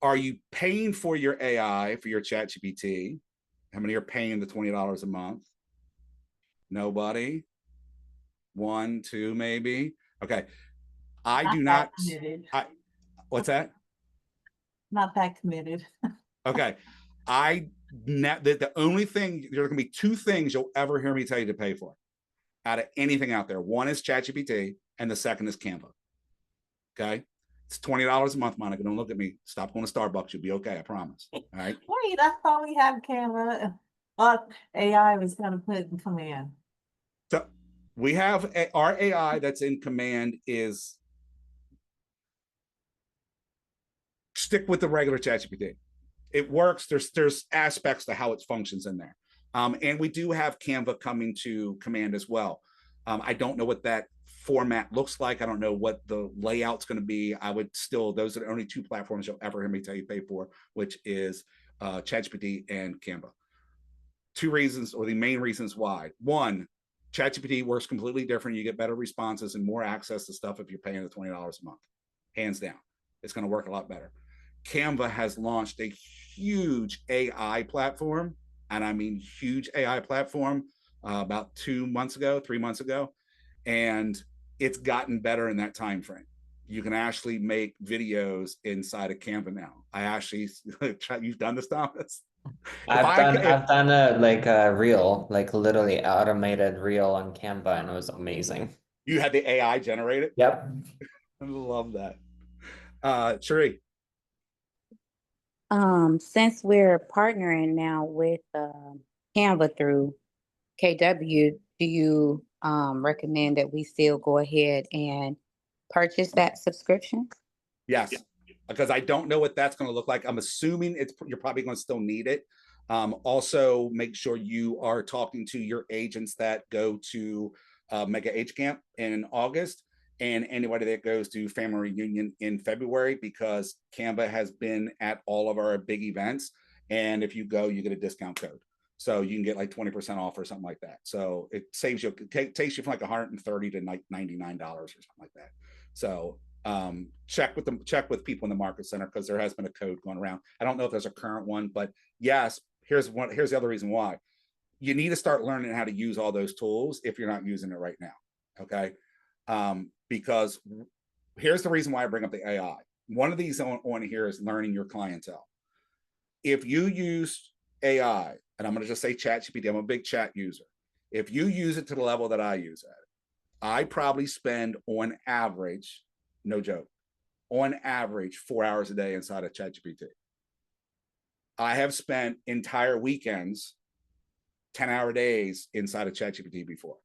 are you paying for your AI, for your ChatGPT? How many are paying the $20 a month? Nobody. One, two, maybe. Okay. I do not. What's that? Not that committed. Okay. The only thing, there are going to be two things you'll ever hear me tell you to pay for out of anything out there. One is ChatGPT and the second is Canva. Okay. It's $20 a month, Monica. Don't look at me. Stop going to Starbucks. You'll be okay. I promise. All right. Wait, I thought we had Canva. AI was going to put in command. So we have our AI that's in command is stick with the regular ChatGPT. It works. There's aspects to how it functions in there. And we do have Canva coming to command as well. I don't know what that format looks like. I don't know what the layout's going to be. I would still, those are the only two platforms you'll ever hear me tell you pay for, which is ChatGPT and Canva. Two reasons, or the main reasons why. One, ChatGPT works completely different. You get better responses and more access to stuff if you're paying the $20 a month. Hands down. It's going to work a lot better. Canva has launched a huge AI platform, and I mean huge AI platform about 3 months ago, and it's gotten better in that time frame. You can actually make videos inside of Canva now. I actually, you've done this, Thomas? I've done a reel, like literally automated reel on Canva, and it was amazing. You had the AI generated? Yep. I love that. Sheree. Since we're partnering now with Canva through KW, do you recommend that we still go ahead and purchase that subscription? Yes, because I don't know what that's going to look like. I'm assuming you're probably going to still need it. Also, make sure you are talking to your agents that go to Mega H Camp in August, and anybody that goes to Family Reunion in February, because Canva has been at all of our big events. And if you go, you get a discount code. So you can get like 20% off or something like that. So it saves you, takes you from like $130 to like $99 or something like that. So check with people in the market center, because there has been a code going around. I don't know if there's a current one, but yes, here's the other reason why. You need to start learning how to use all those tools if you're not using it right now. Okay. Because here's the reason why I bring up the AI. One of these on here is learning your clientele. If you use AI, and I'm going to just say ChatGPT, I'm a big chat user. If you use it to the level that I use it, I probably spend on average, no joke, on average 4 hours a day inside of ChatGPT. I have spent entire weekends, 10-hour days inside of ChatGPT before.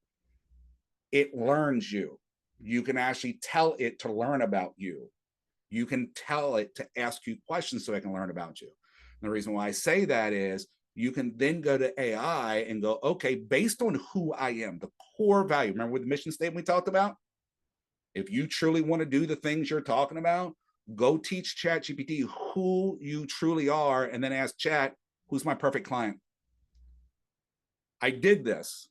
It learns you. You can actually tell it to learn about you. You can tell it to ask you questions so it can learn about you. And the reason why I say that is you can then go to AI and go, okay, based on who I am, the core value. Remember with the mission statement we talked about? If you truly want to do the things you're talking about, go teach ChatGPT who you truly are, and then ask Chat, who's my perfect client? I did this.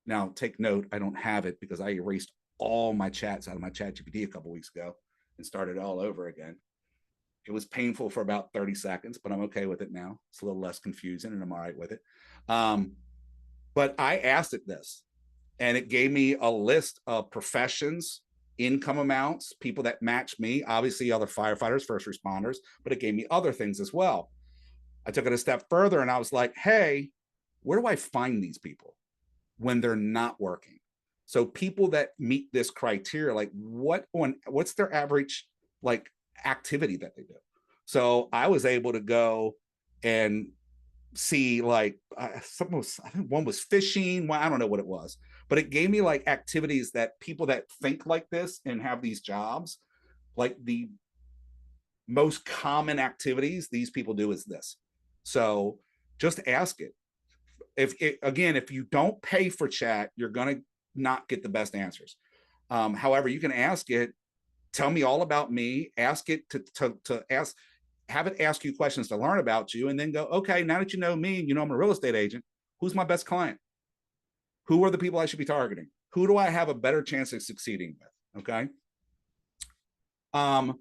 Now, take note, I don't have it because I erased all my chats out of my ChatGPT a couple weeks ago and started all over again. It was painful for about 30 seconds, but I'm okay with it now. It's a little less confusing and I'm all right with it. But I asked it this, and it gave me a list of professions, income amounts, people that match me, obviously other firefighters, first responders, but it gave me other things as well. I took it a step further and I was like, hey, where do I find these people when they're not working? So people that meet this criteria, like what's their average like activity that they do? So I was able to go and see like I think one was fishing. Well, I don't know what it was, but it gave me like activities that people that think like this and have these jobs, like the most common activities these people do is this. So just ask it. If you don't pay for chat, you're going to not get the best answers. However, you can ask it, tell me all about me, ask it to ask, have it ask you questions to learn about you, and then go, okay, now that you know me, you know I'm a real estate agent, who's my best client? Who are the people I should be targeting? Who do I have a better chance of succeeding with? Okay. Let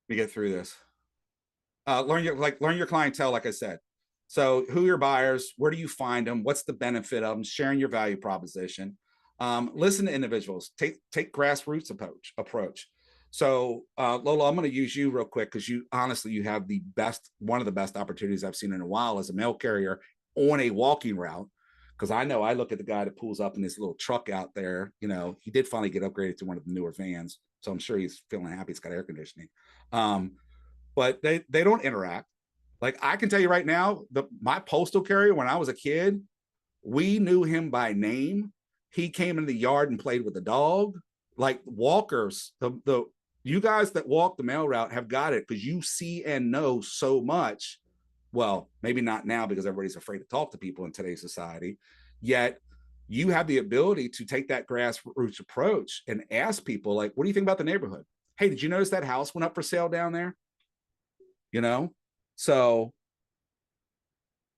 me get through this. Learn your clientele, like I said. So who are your buyers? Where do you find them? What's the benefit of them? Sharing your value proposition. Listen to individuals. Take grassroots approach. So Lola, I'm going to use you real quick because you honestly, you have one of the best opportunities I've seen in a while as a mail carrier on a walking route. Because I know I look at the guy that pulls up in this little truck out there. You know, he did finally get upgraded to one of the newer vans, so I'm sure he's feeling happy. It's got air conditioning. But they don't interact. Like I can tell you right now, my postal carrier, when I was a kid, we knew him by name. He came in the yard and played with the dog. Like walkers, you guys that walk the mail route have got it because you see and know so much. Well, maybe not now because everybody's afraid to talk to people in today's society. Yet you have the ability to take that grassroots approach and ask people, like, what do you think about the neighborhood? Hey, did you notice that house went up for sale down there? You know, so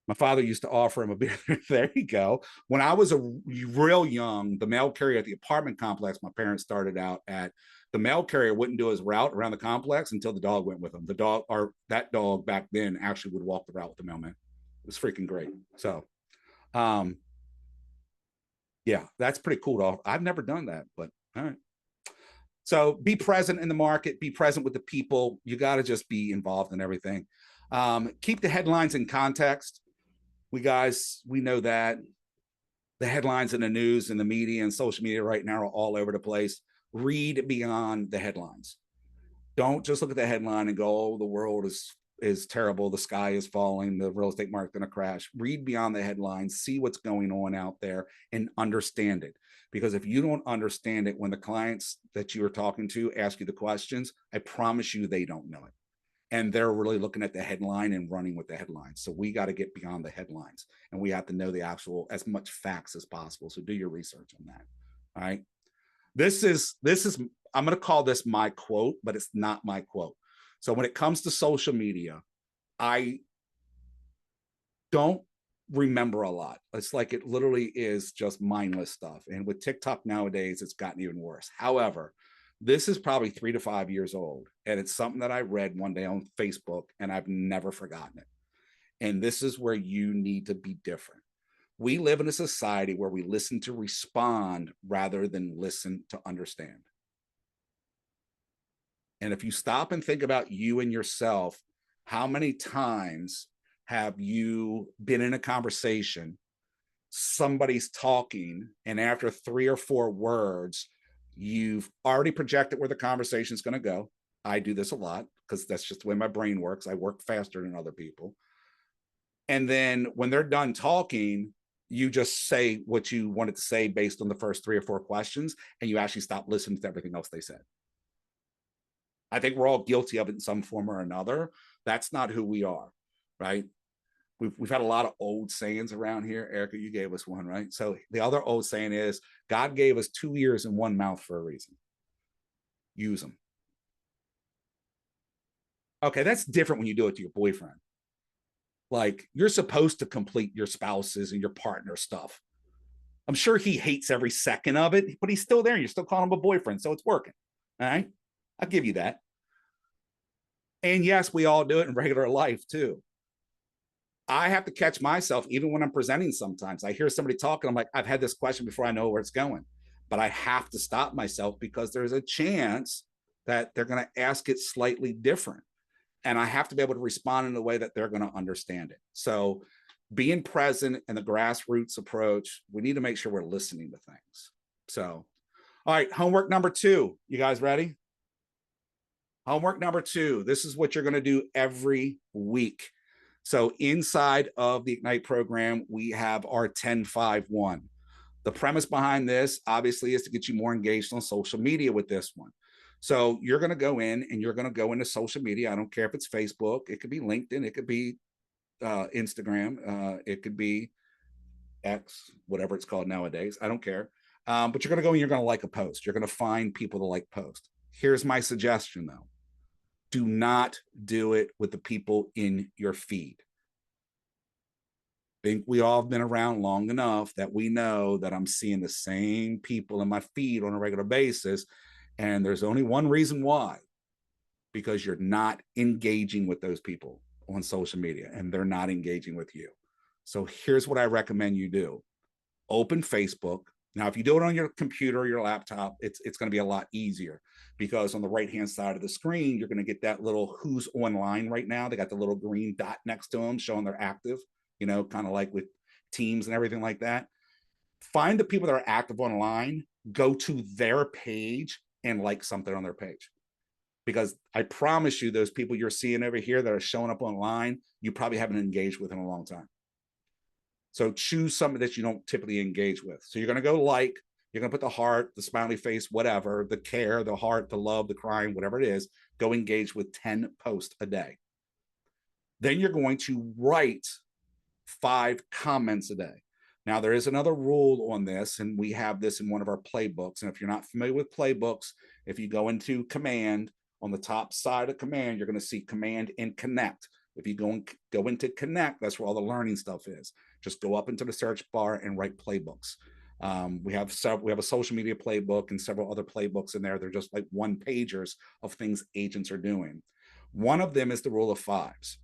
my father used to offer him a beer. There you go. When I was real young, the mail carrier at the apartment complex my parents started out at, the mail carrier wouldn't do his route around the complex until the dog went with him. That dog back then actually would walk the route with the mailman. It was freaking great. So, yeah, that's pretty cool. I've never done that, but all right. So be present in the market, be present with the people. You got to just be involved in everything. Keep the headlines in context. We know that the headlines in the news and the media and social media right now are all over the place. Read beyond the headlines. Don't just look at the headline and go, oh, the world is terrible. The sky is falling. The real estate market's going to crash. Read beyond the headlines, see what's going on out there and understand it. Because if you don't understand it, when the clients that you are talking to ask you the questions, I promise you they don't know it. And they're really looking at the headline and running with the headlines. So we got to get beyond the headlines and we have to know the actual, as much facts as possible. So do your research on that. All right. This is, I'm going to call this my quote, but it's not my quote. So when it comes to social media, I don't remember a lot. It's like it literally is just mindless stuff. And with TikTok nowadays, it's gotten even worse. However, this is probably 3 to 5 years old. And it's something that I read one day on Facebook and I've never forgotten it. And this is where you need to be different. We live in a society where we listen to respond rather than listen to understand. And if you stop and think about you and yourself, how many times have you been in a conversation, somebody's talking, and after 3 or 4 words, you've already projected where the conversation is going to go. I do this a lot because that's just the way my brain works. I work faster than other people. And then when they're done talking, you just say what you wanted to say based on the first 3 or 4 questions, and you actually stop listening to everything else they said. I think we're all guilty of it in some form or another. That's not who we are, right? We've had a lot of old sayings around here. Erica, you gave us one, right? So the other old saying is, God gave us 2 ears and 1 mouth for a reason. Use them. Okay, that's different when you do it to your boyfriend. Like, you're supposed to complete your spouse's and your partner's stuff. I'm sure he hates every second of it, but he's still there. You're still calling him a boyfriend, so it's working. All right? I'll give you that. And yes, we all do it in regular life too. I have to catch myself even when I'm presenting sometimes. I hear somebody talking, I'm like, I've had this question before I know where it's going. But I have to stop myself because there's a chance that they're going to ask it slightly different. And I have to be able to respond in a way that they're going to understand it. So being present and the grassroots approach, we need to make sure we're listening to things. So, all right, homework number 2. You guys ready? Homework number 2. This is what you're going to do every week. So inside of the Ignite program, we have our 10-5-1. The premise behind this, obviously, is to get you more engaged on social media with this one. So you're going to go in and you're going to go into social media. I don't care if it's Facebook, it could be LinkedIn, it could be Instagram, it could be X, whatever it's called nowadays. I don't care. But you're going to go and you're going to like a post. You're going to find people to like post. Here's my suggestion, though. Do not do it with the people in your feed. I think we all have been around long enough that we know that I'm seeing the same people in my feed on a regular basis. And there's only one reason why, because you're not engaging with those people on social media and they're not engaging with you. So here's what I recommend you do. Open Facebook. Now, if you do it on your computer or your laptop, it's going to be a lot easier, because on the right-hand side of the screen, you're going to get that little who's online right now. They got the little green dot next to them showing they're active, you know, kind of like with Teams and everything like that. Find the people that are active online, go to their page and like something on their page. Because I promise you, those people you're seeing over here that are showing up online, you probably haven't engaged with in a long time. So choose something that you don't typically engage with. So you're going to go like, you're going to put the heart, the smiley face, whatever, the care, the heart, the love, the crying, whatever it is, go engage with 10 posts a day. Then you're going to write 5 comments a day. Now, there is another rule on this, and we have this in one of our playbooks. And if you're not familiar with playbooks, if you go into command, on the top side of command, you're going to see command and connect. If you go into connect, that's where all the learning stuff is. Just go up into the search bar and write playbooks. We have a social media playbook and several other playbooks in there. They're just like one pagers of things agents are doing. One of them is the rule of 5s.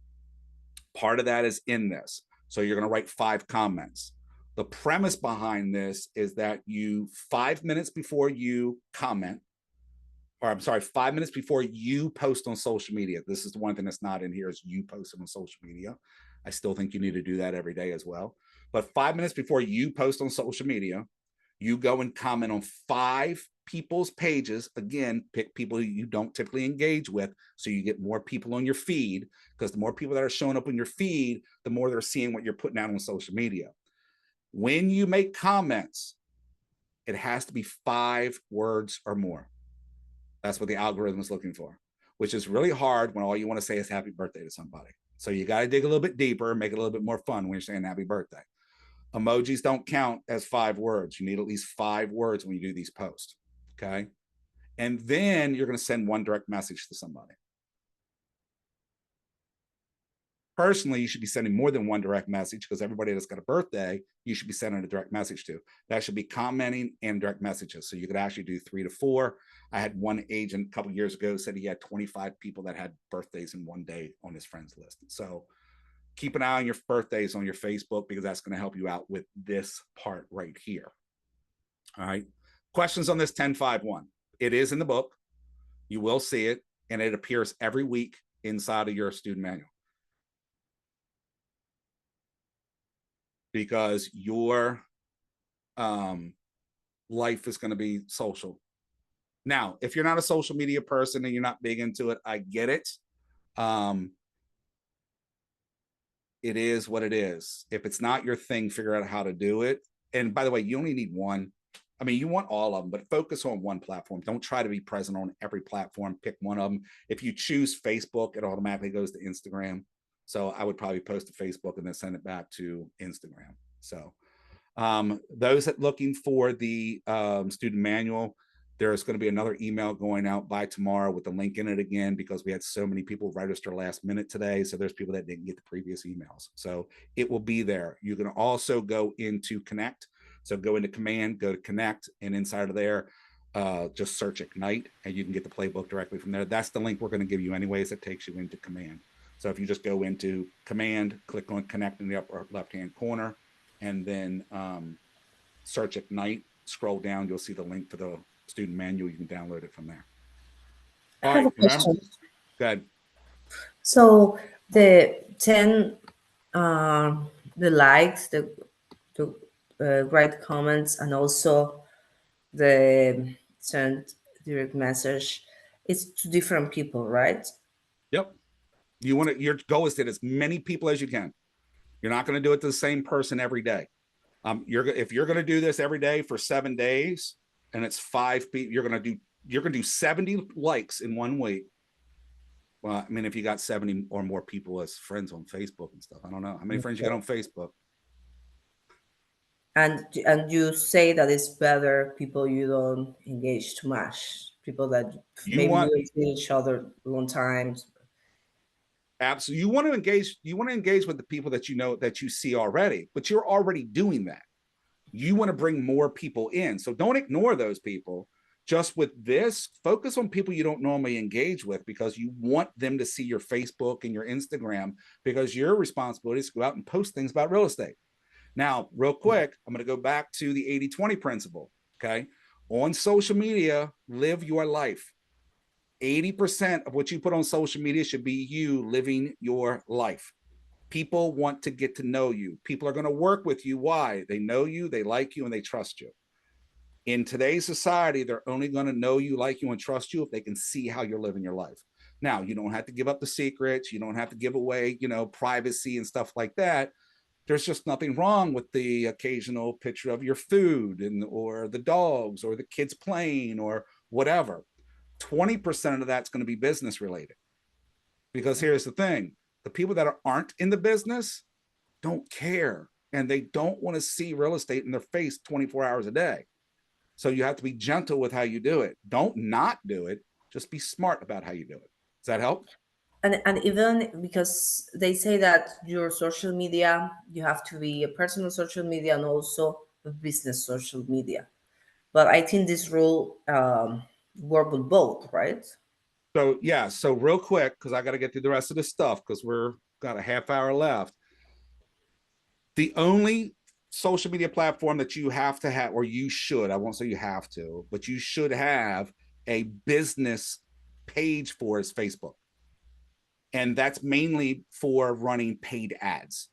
Part of that is in this. So you're going to write 5 comments. The premise behind this is that you 5 minutes before you comment, or I'm sorry, 5 minutes before you post on social media. This is the one thing that's not in here, is you posting on social media. I still think you need to do that every day as well. But 5 minutes before you post on social media, you go and comment on 5 people's pages. Again, pick people you don't typically engage with, so you get more people on your feed, because the more people that are showing up on your feed, the more they're seeing what you're putting out on social media. When you make comments, it has to be 5 words or more. That's what the algorithm is looking for, which is really hard when all you want to say is happy birthday to somebody. So you got to dig a little bit deeper, make it a little bit more fun when you're saying happy birthday. Emojis don't count as 5 words. You need at least 5 words when you do these posts. Okay. And then you're going to send one direct message to somebody. Personally, you should be sending more than one direct message, because everybody that's got a birthday, you should be sending a direct message to. That should be commenting and direct messages. So you could actually do 3 to 4. I had one agent a couple years ago said he had 25 people that had birthdays in one day on his friends list. So keep an eye on your birthdays on your Facebook, because that's going to help you out with this part right here. All right. Questions on this 10-5-1. It is in the book. You will see it, and it appears every week inside of your student manual. Because your life is going to be social. Now, if you're not a social media person and you're not big into it, I get it. It is what it is. If it's not your thing, figure out how to do it. And by the way, you only need one. I mean, you want all of them, but focus on one platform. Don't try to be present on every platform. Pick one of them. If you choose Facebook, it automatically goes to Instagram. So I would probably post to Facebook and then send it back to Instagram. So those that looking for the student manual, there's going to be another email going out by tomorrow with the link in it again, because we had so many people register last minute today. So there's people that didn't get the previous emails. So it will be there. You can also go into Connect. So go into Command, go to Connect, and inside of there, just search Ignite, and you can get the playbook directly from there. That's the link we're going to give you anyways. That takes you into Command. So if you just go into Command, click on Connect in the upper left-hand corner, and then search Ignite, scroll down, you'll see the link to the student manual. You can download it from there. I have a question. Go ahead. So the 10, the likes, the write comments, and also the send direct message, it's to different people, right? Yep. Your goal is to hit as many people as you can. You're not going to do it to the same person every day. If you're going to do this every day for 7 days and it's 5 people, you're going to do 70 likes in 1 week. Well, I mean, if you got 70 or more people as friends on Facebook and stuff, I don't know how many friends you got on Facebook. And you say that it's better people you don't engage too much, people that maybe you don't see each other long times. Absolutely. You want to engage with the people that you know, that you see already, but you're already doing that. You want to bring more people in. So don't ignore those people. Just with this, focus on people you don't normally engage with, because you want them to see your Facebook and your Instagram, because your responsibility is to go out and post things about real estate. Now, real quick, I'm going to go back to the 80-20 principle. Okay. On social media, live your life. 80% of what you put on social media should be you living your life. People want to get to know you. People are going to work with you. Why? They know you, they like you, and they trust you. In today's society, they're only going to know you, like you, and trust you if they can see how you're living your life. Now, you don't have to give up the secrets. You don't have to give away, privacy and stuff like that. There's just nothing wrong with the occasional picture of your food or the dogs or the kids playing or whatever. 20% of that's going to be business related. Because here's the thing, the people that aren't in the business don't care, and they don't want to see real estate in their face 24 hours a day. So you have to be gentle with how you do it. Don't not do it. Just be smart about how you do it. Does that help? And even because they say that your social media, you have to be a personal social media and also a business social media. But I think this rule work with both, right? So yeah, so real quick, because I got to get through the rest of this stuff because we're got a half hour left. The only social media platform that you have to have, or you should, I won't say you have to, but you should have a business page for is Facebook. And that's mainly for running paid ads.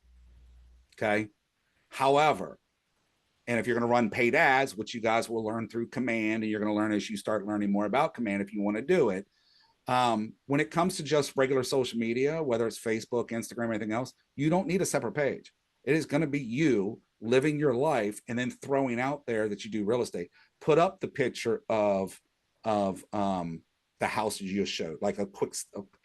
Okay. However, and if you're going to run paid ads, which you guys will learn through Command, and you're going to learn as you start learning more about Command if you want to do it. When it comes to just regular social media, whether it's Facebook, Instagram, or anything else, you don't need a separate page. It is going to be you living your life and then throwing out there that you do real estate. Put up the picture of the house you just showed, like a quick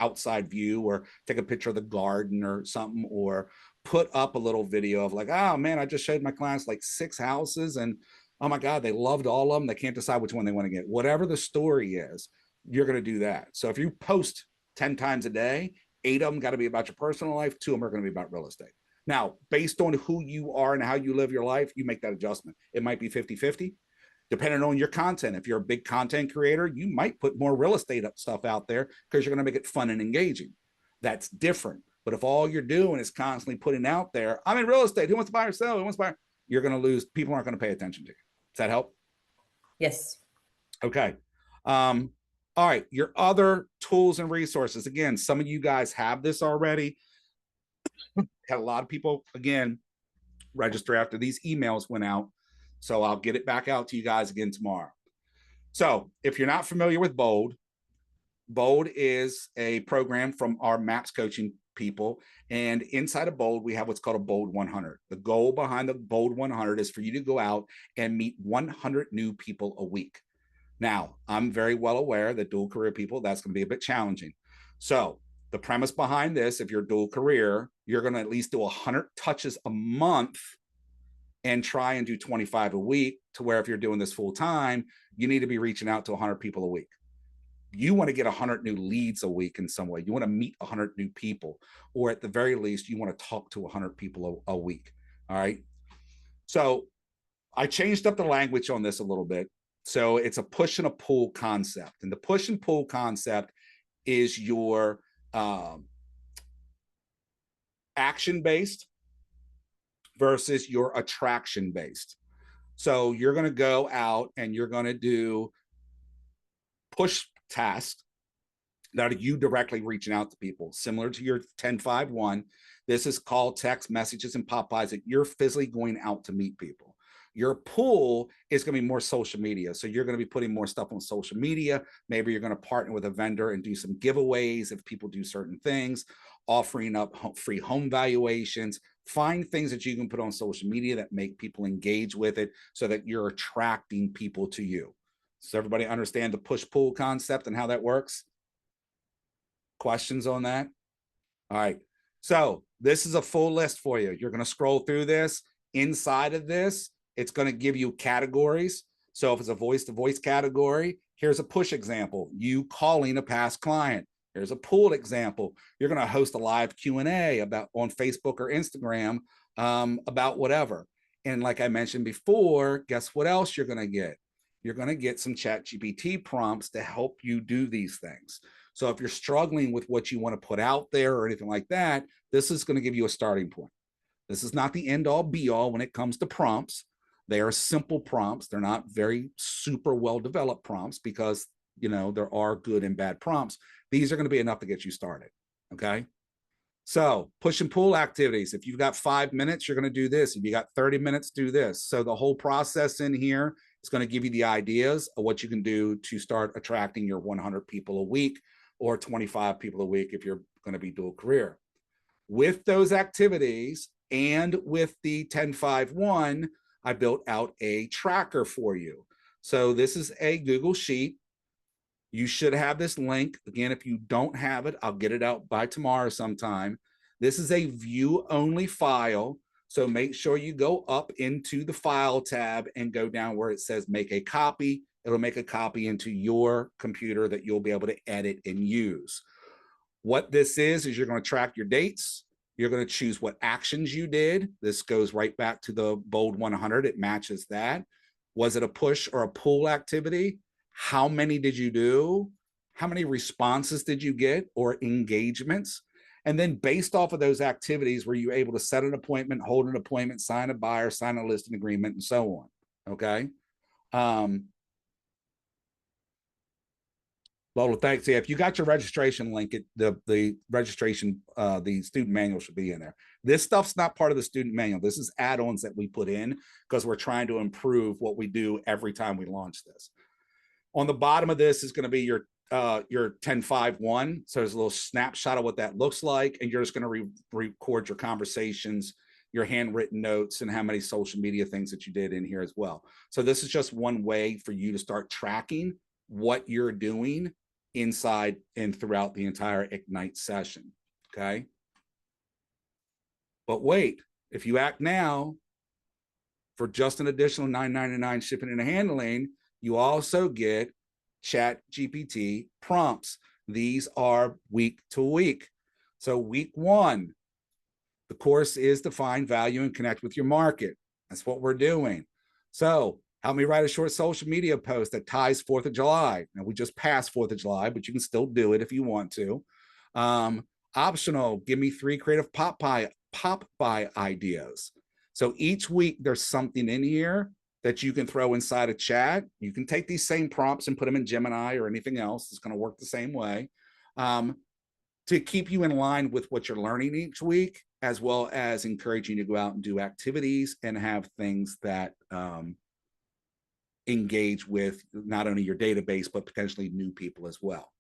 outside view, or take a picture of the garden or something, or put up a little video of like, oh man, I just showed my clients like 6 houses and oh my God, they loved all of them. They can't decide which one they want to get. Whatever the story is, you're going to do that. So if you post 10 times a day, 8 of them got to be about your personal life. 2 of them are going to be about real estate. Now, based on who you are and how you live your life, you make that adjustment. It might be 50-50. Depending on your content. If you're a big content creator, you might put more real estate stuff out there because you're going to make it fun and engaging. That's different. But if all you're doing is constantly putting out there, I'm in real estate, who wants to buy or sell? Who wants to buy? You're going to lose. People aren't going to pay attention to you. Does that help? Yes. Okay. All right. Your other tools and resources. Again, some of you guys have this already. Had a lot of people, again, register after these emails went out. So I'll get it back out to you guys again tomorrow. So if you're not familiar with Bold, Bold is a program from our MAPS coaching people. And inside of Bold, we have what's called a Bold 100. The goal behind the Bold 100 is for you to go out and meet 100 new people a week. Now, I'm very well aware that dual career people, that's going to be a bit challenging. So the premise behind this, if you're dual career, you're going to at least do 100 touches a month and try and do 25 a week, to where if you're doing this full time, you need to be reaching out to 100 people a week. You want to get 100 new leads a week in some way. You want to meet 100 new people, or at the very least, you want to talk to 100 people a week. All right. So I changed up the language on this a little bit. So it's a push and a pull concept. And the push and pull concept is your action-based versus your attraction-based. So you're going to go out and you're going to do push tasks that are you directly reaching out to people, similar to your 10-5-1. This is call, text, messages, and Popeyes that you're physically going out to meet people. Your pull is going to be more social media. So you're going to be putting more stuff on social media. Maybe you're going to partner with a vendor and do some giveaways if people do certain things. offering up free home valuations. Find things that you can put on social media that make people engage with it so that you're attracting people to you. Does everybody understand the push-pull concept and how that works? Questions on that? All right. So this is a full list for you. You're going to scroll through this. Inside of this, it's going to give you categories. So if it's a voice-to-voice category, here's a push example, you calling a past client. Here's a pull example. You're going to host a live Q&A about on Facebook or Instagram about whatever. And like I mentioned before, guess what else you're going to get? You're going to get some ChatGPT prompts to help you do these things. So if you're struggling with what you want to put out there or anything like that, this is going to give you a starting point. This is not the end all be all when it comes to prompts. They are simple prompts. They're not very super well developed prompts because, you know, there are good and bad prompts. These are going to be enough to get you started. Okay. So push and pull activities. If you've got 5 minutes, you're going to do this. If you got 30 minutes, do this. So the whole process in here is going to give you the ideas of what you can do to start attracting your 100 people a week or 25 people a week if you're going to be dual career. With those activities and with the 10-5-1, I built out a tracker for you. So this is a Google Sheet. You should have this link. Again, if you don't have it, I'll get it out by tomorrow sometime. This is a view-only file. So make sure you go up into the File tab and go down where it says Make a Copy. It'll make a copy into your computer that you'll be able to edit and use. What this is you're going to track your dates. You're going to choose what actions you did. This goes right back to the Bold 100. It matches that. Was it a push or a pull activity? How many did you do? How many responses did you get or engagements? And then based off of those activities, were you able to set an appointment, hold an appointment, sign a buyer, sign a listing agreement, and so on? Okay. Well, thanks. Yeah, if you got your registration link, the registration, the student manual should be in there. This stuff's not part of the student manual. This is add-ons that we put in because we're trying to improve what we do every time we launch this. On the bottom of this is going to be your 10-5-1. So there's a little snapshot of what that looks like, and you're just going to record your conversations, your handwritten notes, and how many social media things that you did in here as well. So this is just one way for you to start tracking what you're doing inside and throughout the entire Ignite session. Okay. But wait, if you act now, for just an additional $9.99 shipping and handling, you also get ChatGPT prompts. These are week to week. So week 1, the course is to find value and connect with your market. That's what we're doing. So help me write a short social media post that ties 4th of July. Now, we just passed 4th of July, but you can still do it if you want to. Optional, give me 3 creative pop-by ideas. So each week, there's something in here that you can throw inside a chat. You can take these same prompts and put them in Gemini or anything else. It's going to work the same way to keep you in line with what you're learning each week, as well as encouraging you to go out and do activities and have things that engage with not only your database, but potentially new people as well.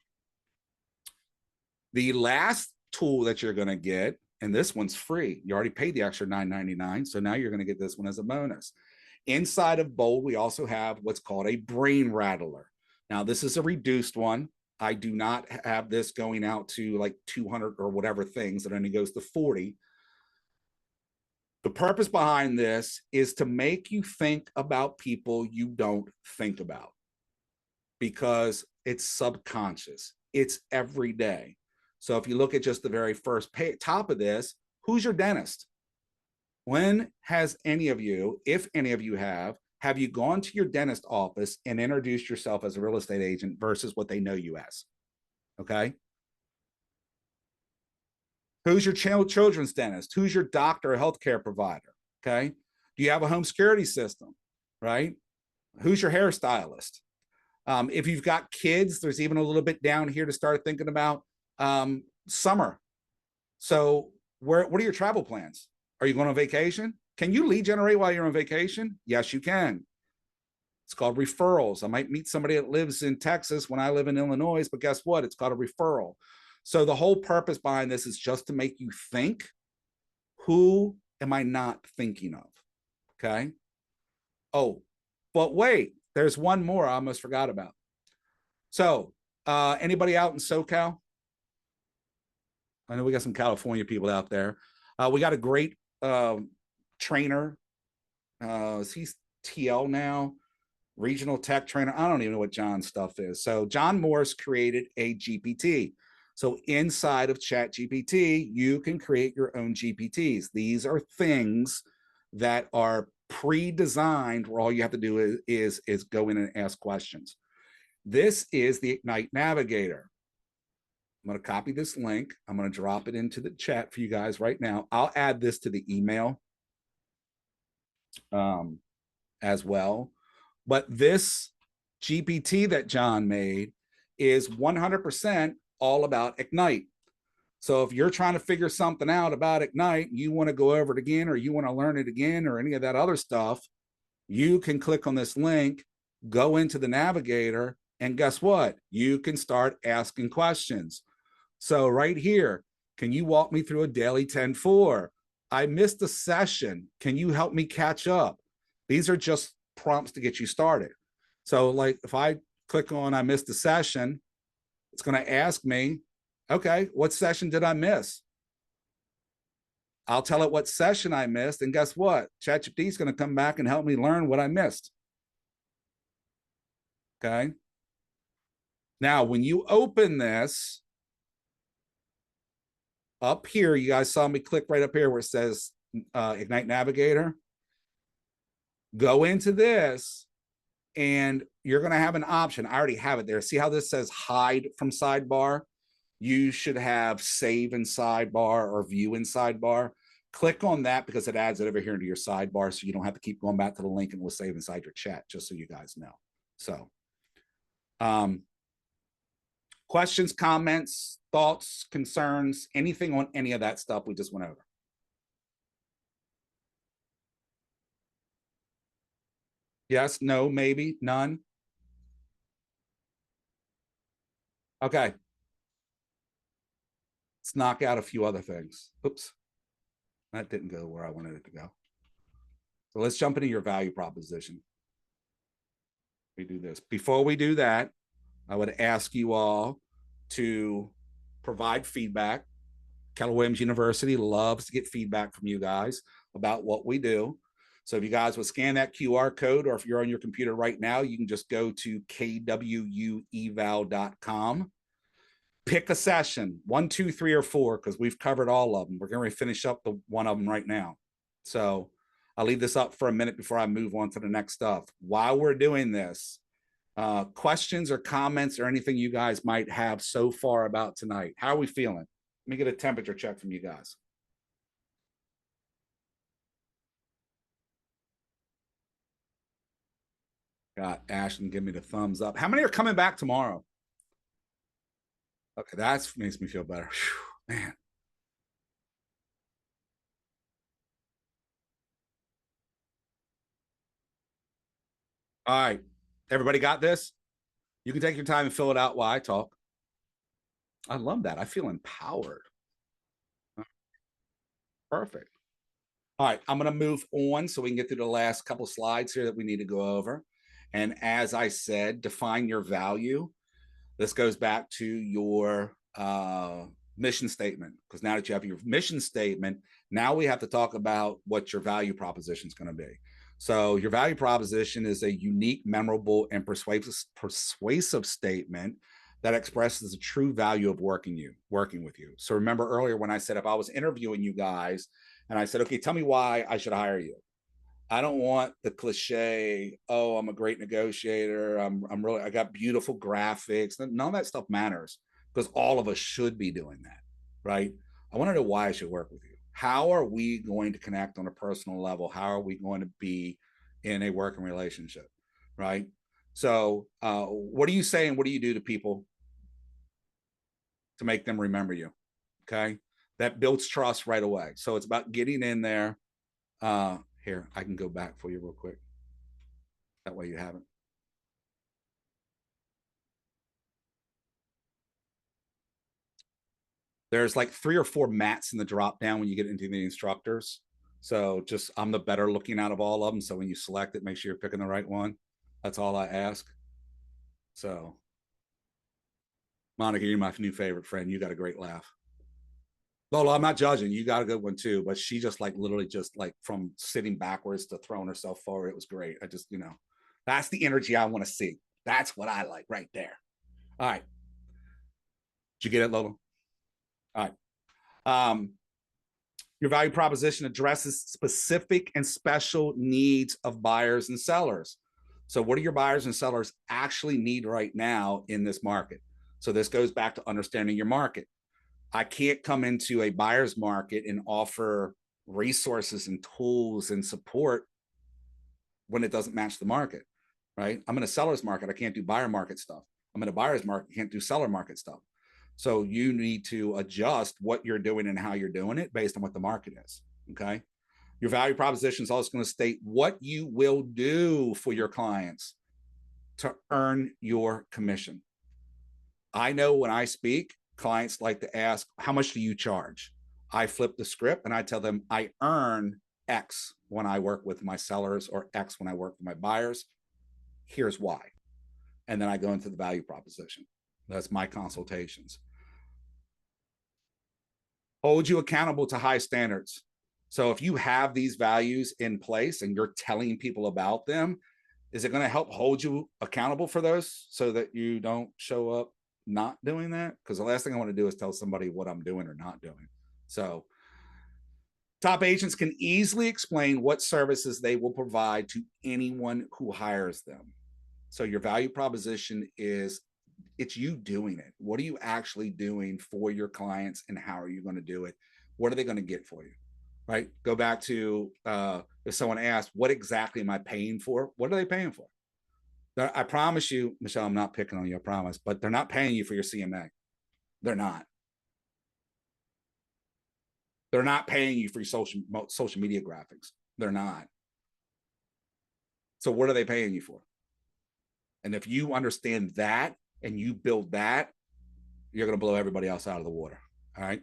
The last tool that you're going to get, and this one's free. You already paid the extra $9.99, so now you're going to get this one as a bonus. Inside of Bold, we also have what's called a brain rattler. Now, this is a reduced one. I do not have this going out to like 200 or whatever things. It only goes to 40. The purpose behind this is to make you think about people you don't think about, because it's subconscious. It's every day. So if you look at just the very first top of this, who's your dentist? When has any of you, if any of you have you gone to your dentist office and introduced yourself as a real estate agent versus what they know you as? Okay. Who's your children's dentist? Who's your doctor or healthcare provider? Okay. Do you have a home security system? Right. Who's your hairstylist? If you've got kids, there's even a little bit down here to start thinking about summer. So what are your travel plans? Are you going on vacation? Can you lead generate while you're on vacation? Yes, you can. It's called referrals. I might meet somebody that lives in Texas when I live in Illinois, but guess what? It's called a referral. So the whole purpose behind this is just to make you think, who am I not thinking of? Okay. Oh, but wait, there's one more I almost forgot about. So anybody out in SoCal? I know we got some California people out there. We got a great trainer. He's TL now, regional tech trainer. I don't even know what John's stuff is. So John Morris created a GPT. So inside of ChatGPT, you can create your own GPTs. These are things that are pre-designed where all you have to do is go in and ask questions. This is the Ignite Navigator. I'm going to copy this link. I'm going to drop it into the chat for you guys right now. I'll add this to the email as well. But this GPT that John made is 100% all about Ignite. So if you're trying to figure something out about Ignite, you want to go over it again, or you want to learn it again, or any of that other stuff, you can click on this link, go into the navigator, and guess what? You can start asking questions. So right here, can you walk me through a daily 10-4? I missed a session. Can you help me catch up? These are just prompts to get you started. So like if I click on I missed a session, it's going to ask me, okay, what session did I miss? I'll tell it what session I missed. And guess what? ChatGPT is going to come back and help me learn what I missed. Okay. Now, when you open this, up here, you guys saw me click right up here where it says Ignite Navigator. Go into this and you're going to have an option. I already have it there. See how this says hide from sidebar? You should have save in sidebar or view in sidebar. Click on that because it adds it over here into your sidebar so you don't have to keep going back to the link and we'll save inside your chat, just so you guys know. So questions, comments, thoughts, concerns, anything on any of that stuff we just went over? Yes, no, maybe, none. Okay. Let's knock out a few other things. Oops. That didn't go where I wanted it to go. So let's jump into your value proposition. We do this. Before we do that, I would ask you all to provide feedback. Keller Williams University loves to get feedback from you guys about what we do. So if you guys would scan that QR code, or if you're on your computer right now, you can just go to kwueval.com. Pick a session, 1, 2, 3, or 4, because we've covered all of them. We're going to finish up the one of them right now. So I'll leave this up for a minute before I move on to the next stuff. While we're doing this, questions or comments or anything you guys might have so far about tonight. How are we feeling? Let me get a temperature check from you guys. Got Ashton give me the thumbs up. How many are coming back tomorrow? Okay, that makes me feel better. Whew, man. All right, everybody got this? You can take your time and fill it out while I talk. I love that. I feel empowered. Perfect. All right, I'm going to move on so we can get through the last couple slides here that we need to go over. And as I said, define your value. This goes back to your mission statement, because now that you have your mission statement, now we have to talk about what your value proposition is going to be. So your value proposition is a unique, memorable, and persuasive statement that expresses the true value of working with you. So remember earlier when I said if I was interviewing you guys and I said, okay, tell me why I should hire you. I don't want the cliche, oh, I'm a great negotiator. I got beautiful graphics. None of that stuff matters, because all of us should be doing that, right? I want to know why I should work with you. How are we going to connect on a personal level? How are we going to be in a working relationship, right? So what do you say and what do you do to people to make them remember you? Okay. That builds trust right away. So it's about getting in there. Here, I can go back for you real quick. That way you have it. There's like 3 or 4 mats in the drop down when you get into the instructors. So just, I'm the better looking out of all of them. So when you select it, make sure you're picking the right one. That's all I ask. So Monica, you're my new favorite friend. You got a great laugh. Lola, I'm not judging. You got a good one too, but she just like literally just like from sitting backwards to throwing herself forward. It was great. I just, that's the energy I want to see. That's what I like right there. All right. Did you get it, Lola? All right. Your value proposition addresses specific and special needs of buyers and sellers. So what do your buyers and sellers actually need right now in this market? So this goes back to understanding your market. I can't come into a buyer's market and offer resources and tools and support when it doesn't match the market, right? I'm in a seller's market. I can't do buyer market stuff. I'm in a buyer's market. Can't do seller market stuff. So you need to adjust what you're doing and how you're doing it based on what the market is, okay? Your value proposition is also going to state what you will do for your clients to earn your commission. I know when I speak, clients like to ask, how much do you charge? I flip the script and I tell them I earn X when I work with my sellers or X when I work with my buyers. Here's why. And then I go into the value proposition. That's my consultations. Hold you accountable to high standards. So if you have these values in place and you're telling people about them, is it going to help hold you accountable for those so that you don't show up not doing that? Because the last thing I want to do is tell somebody what I'm doing or not doing. So top agents can easily explain what services they will provide to anyone who hires them. So your value proposition is, it's you doing it. What are you actually doing for your clients and how are you going to do it? What are they going to get for you? Right? Go back to if someone asked, what exactly am I paying for? What are they paying for? I promise you, Michelle, I'm not picking on you, I promise, but they're not paying you for your CMA. They're not. They're not paying you for your social media graphics. They're not. So what are they paying you for? And if you understand that and you build that, you're going to blow everybody else out of the water. All right.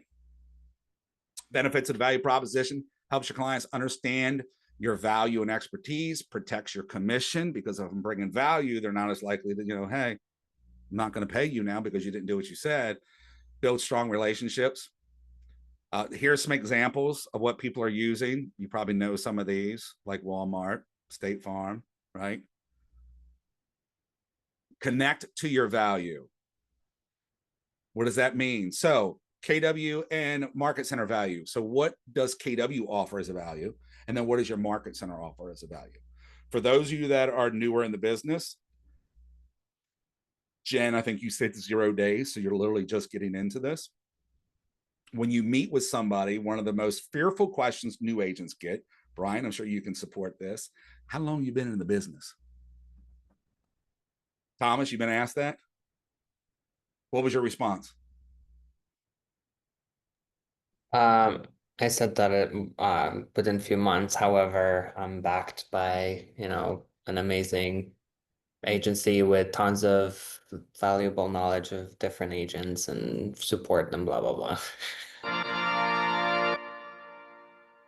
Benefits of the value proposition helps your clients understand your value and expertise, protects your commission, because if I'm bringing value, they're not as likely to, hey, I'm not going to pay you now because you didn't do what you said. Build strong relationships. Here's some examples of what people are using. You probably know some of these, like Walmart, State Farm, right? Connect to your value. What does that mean? So KW and Market Center value. So what does KW offer as a value? And then what does your Market Center offer as a value? For those of you that are newer in the business, Jen, I think you said 0 days. So you're literally just getting into this. When you meet with somebody, one of the most fearful questions new agents get, Brian, I'm sure you can support this. How long have you been in the business? Thomas, you've been asked that? What was your response? I said that it within a few months. However, I'm backed by, an amazing agency with tons of valuable knowledge of different agents and support and blah blah blah.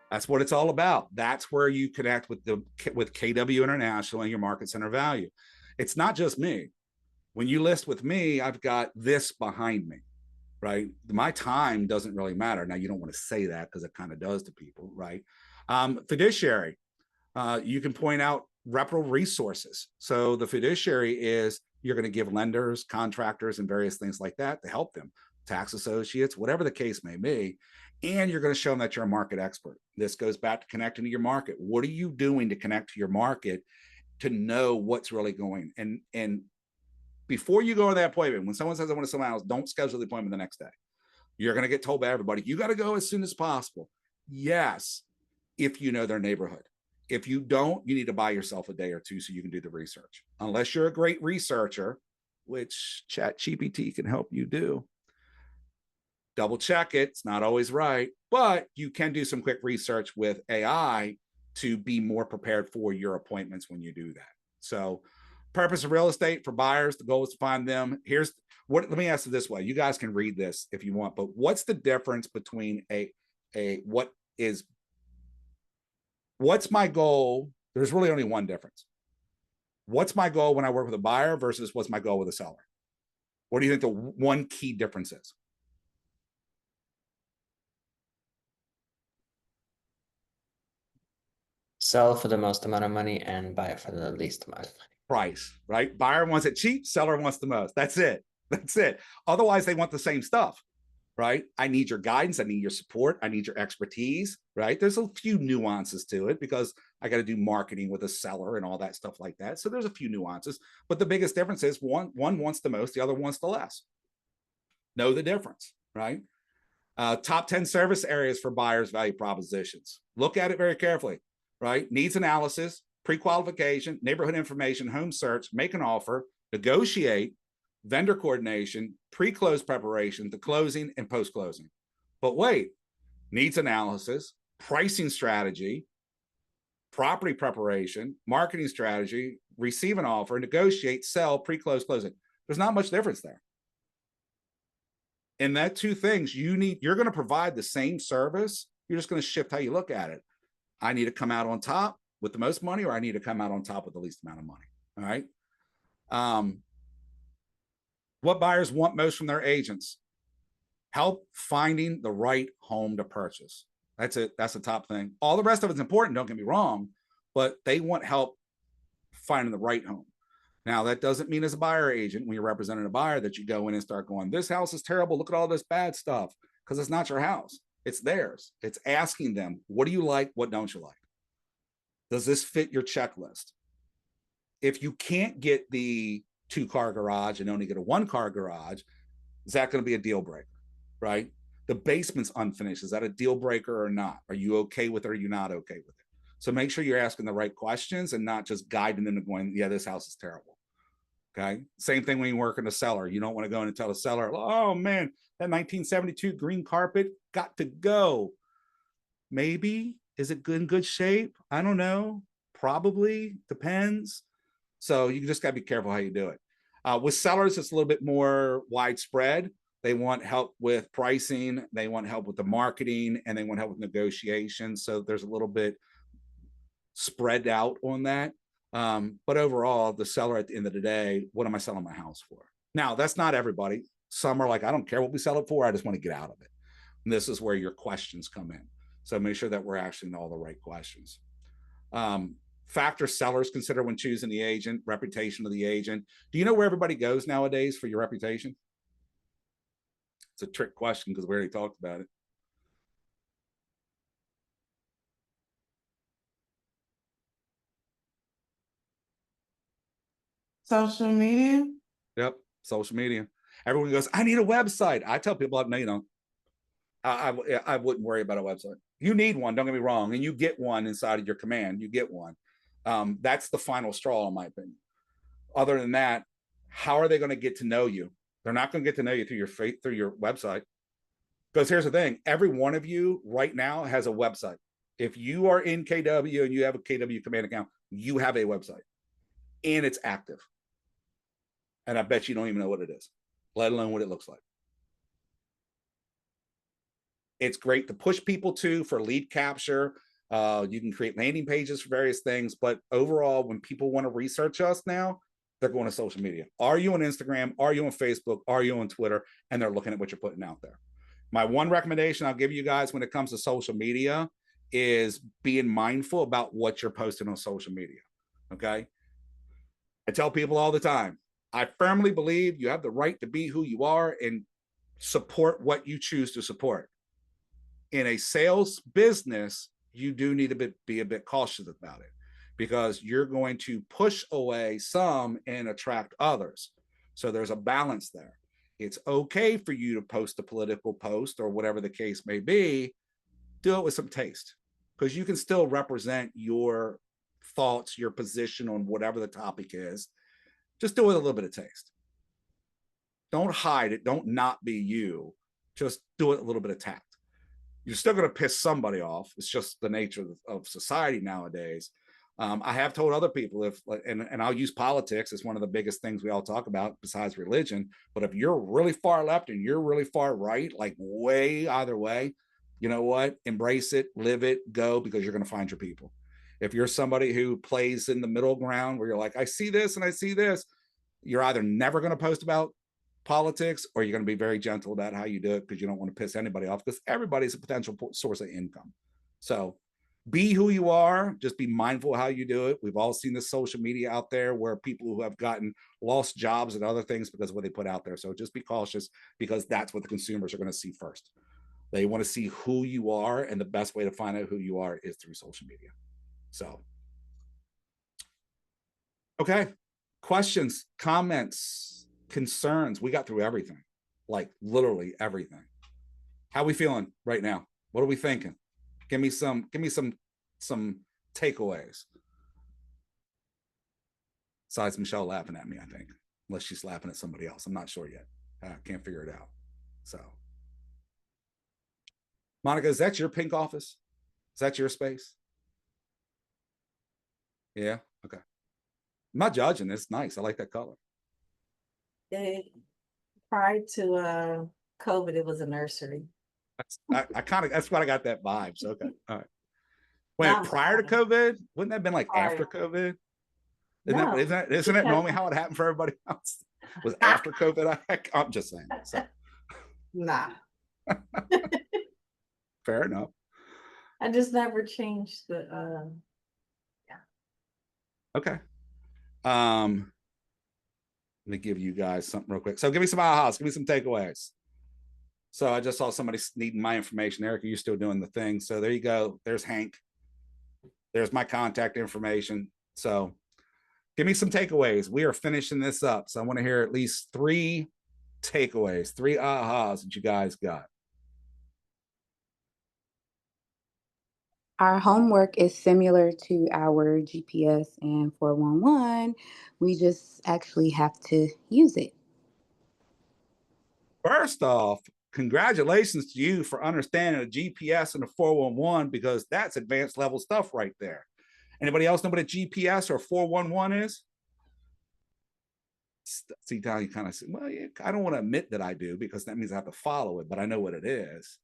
That's what it's all about. That's where you connect with KW International and your Market Center value. It's not just me. When you list with me, I've got this behind me, right? My time doesn't really matter. Now, you don't want to say that because it kind of does to people, right? Fiduciary, you can point out reputable resources. So the fiduciary is, you're going to give lenders, contractors, and various things like that to help them, tax associates, whatever the case may be. And you're going to show them that you're a market expert. This goes back to connecting to your market. What are you doing to connect to your market to know what's really going? And before you go to that appointment, when someone says I want to see someone else, don't schedule the appointment the next day. You're going to get told by everybody, you got to go as soon as possible. Yes, if you know their neighborhood. If you don't, you need to buy yourself a day or two so you can do the research. Unless you're a great researcher, which ChatGPT can help you do. Double check it. It's not always right, but you can do some quick research with AI to be more prepared for your appointments when you do that. So Purpose of real estate for buyers, the goal is to find them. Here's what, let me ask it this way. You guys can read this if you want, but what's the difference between what's my goal? There's really only one difference. What's my goal when I work with a buyer versus what's my goal with a seller? What do you think the one key difference is? Sell for the most amount of money and buy for the least amount of money. Price, right? Buyer wants it cheap, seller wants the most. That's it. That's it. Otherwise, they want the same stuff, right? I need your guidance. I need your support. I need your expertise, right? There's a few nuances to it because I got to do marketing with a seller and all that stuff like that. So there's a few nuances, but the biggest difference is one wants the most, the other wants the less. Know the difference, right? Top 10 service areas for buyers' value propositions. Look at it very carefully, right? Needs analysis, pre-qualification, neighborhood information, home search, make an offer, negotiate, vendor coordination, pre-close preparation, the closing, and post-closing. But wait, needs analysis, pricing strategy, property preparation, marketing strategy, receive an offer, negotiate, sell, pre-close, closing. There's not much difference there. And that two things you're going to provide the same service. You're just going to shift how you look at it. I need to come out on top with the most money, or I need to come out on top with the least amount of money. All right. What buyers want most from their agents? Help finding the right home to purchase. That's it. That's the top thing. All the rest of it's important. Don't get me wrong, but they want help finding the right home. Now, that doesn't mean as a buyer agent, when you're representing a buyer, that you go in and start going, this house is terrible. Look at all this bad stuff, because it's not your house. It's theirs. It's asking them, what do you like? What don't you like? Does this fit your checklist? If you can't get the 2-car garage and only get a 1-car garage, is that going to be a deal breaker, right? The basement's unfinished. Is that a deal breaker or not? Are you okay with it or are you not okay with it? So make sure you're asking the right questions and not just guiding them to going, yeah, this house is terrible. Okay. Same thing when you work in a seller. You don't want to go in and tell the seller, oh man, that 1972 green carpet got to go. Maybe. Is it in good shape? I don't know. Probably. Depends. So you just got to be careful how you do it. With sellers, it's a little bit more widespread. They want help with pricing. They want help with the marketing, and they want help with negotiation. So there's a little bit spread out on that. But overall, the seller at the end of the day, what am I selling my house for? Now, that's not everybody. Some are like, I don't care what we sell it for. I just want to get out of it. And this is where your questions come in. So make sure that we're asking all the right questions. Factors sellers consider when choosing the agent, reputation of the agent. Do you know where everybody goes nowadays for your reputation? It's a trick question because we already talked about it. Social media? Yep, social media. Everyone goes, I need a website. I tell people, no, you don't. I wouldn't worry about a website. You need one, don't get me wrong, and you get one inside of your command. You get one. That's the final straw, in my opinion. Other than that, how are they going to get to know you? They're not going to get to know you through your website. Because here's the thing, every one of you right now has a website. If you are in KW and you have a KW command account, you have a website and it's active. And I bet you don't even know what it is, let alone what it looks like. It's great to push people to for lead capture. You can create landing pages for various things, but overall, when people want to research us now, they're going to social media. Are you on Instagram? Are you on Facebook? Are you on Twitter? And they're looking at what you're putting out there. My one recommendation I'll give you guys when it comes to social media is being mindful about what you're posting on social media. Okay. I tell people all the time, I firmly believe you have the right to be who you are and support what you choose to support. In a sales business, you do need to be a bit cautious about it because you're going to push away some and attract others. So there's a balance there. It's okay for you to post a political post or whatever the case may be. Do it with some taste because you can still represent your thoughts, your position on whatever the topic is. Just do it with a little bit of taste. Don't hide it. Don't not be you. Just do it a little bit of tact. You're still going to piss somebody off. It's just the nature of society nowadays. I have told other people and I'll use politics as one of the biggest things we all talk about besides religion. But if you're really far left and you're really far right, like way either way, you know what? Embrace it, live it, go, because you're going to find your people. If you're somebody who plays in the middle ground where you're like, I see this and I see this, you're either never going to post about politics or you're going to be very gentle about how you do it because you don't want to piss anybody off, because everybody's a potential source of income. So be who you are, just be mindful how you do it. We've all seen the social media out there where people who have gotten lost jobs and other things because of what they put out there. So just be cautious, because that's what the consumers are going to see first. They want to see who you are, and the best way to find out who you are is through social media. So, okay, questions, comments, concerns. We got through everything, like literally everything. How are we feeling right now? What are we thinking? Give me some takeaways. Besides Michelle laughing at me, I think, unless she's laughing at somebody else. I'm not sure yet. I can't figure it out. So, Monica, is that your pink office? Is that your space? Yeah. Okay. I'm not judging. It's nice. I like that color. Prior to COVID, it was a nursery. I kind of, that's what I got that vibe. So, okay. All right. Wait, prior to COVID? Wouldn't that have been like after COVID? Isn't it normally how it happened for everybody else? Was after COVID? I'm just saying. So. Nah. Fair enough. I just never changed the yeah. Okay. Let me give you guys something real quick. So give me some ahas, give me some takeaways. So I just saw somebody needing my information. Erica, you're still doing the thing. So there you go. There's Hank. There's my contact information. So give me some takeaways. We are finishing this up. So I want to hear at least 3 takeaways, 3 ahas that you guys got. Our homework is similar to our GPS and 411. We just actually have to use it. First off, congratulations to you for understanding a GPS and a 411, because that's advanced level stuff right there. Anybody else know what a GPS or 411 is? See how you kind of say, well, yeah, I don't want to admit that I do, because that means I have to follow it, but I know what it is.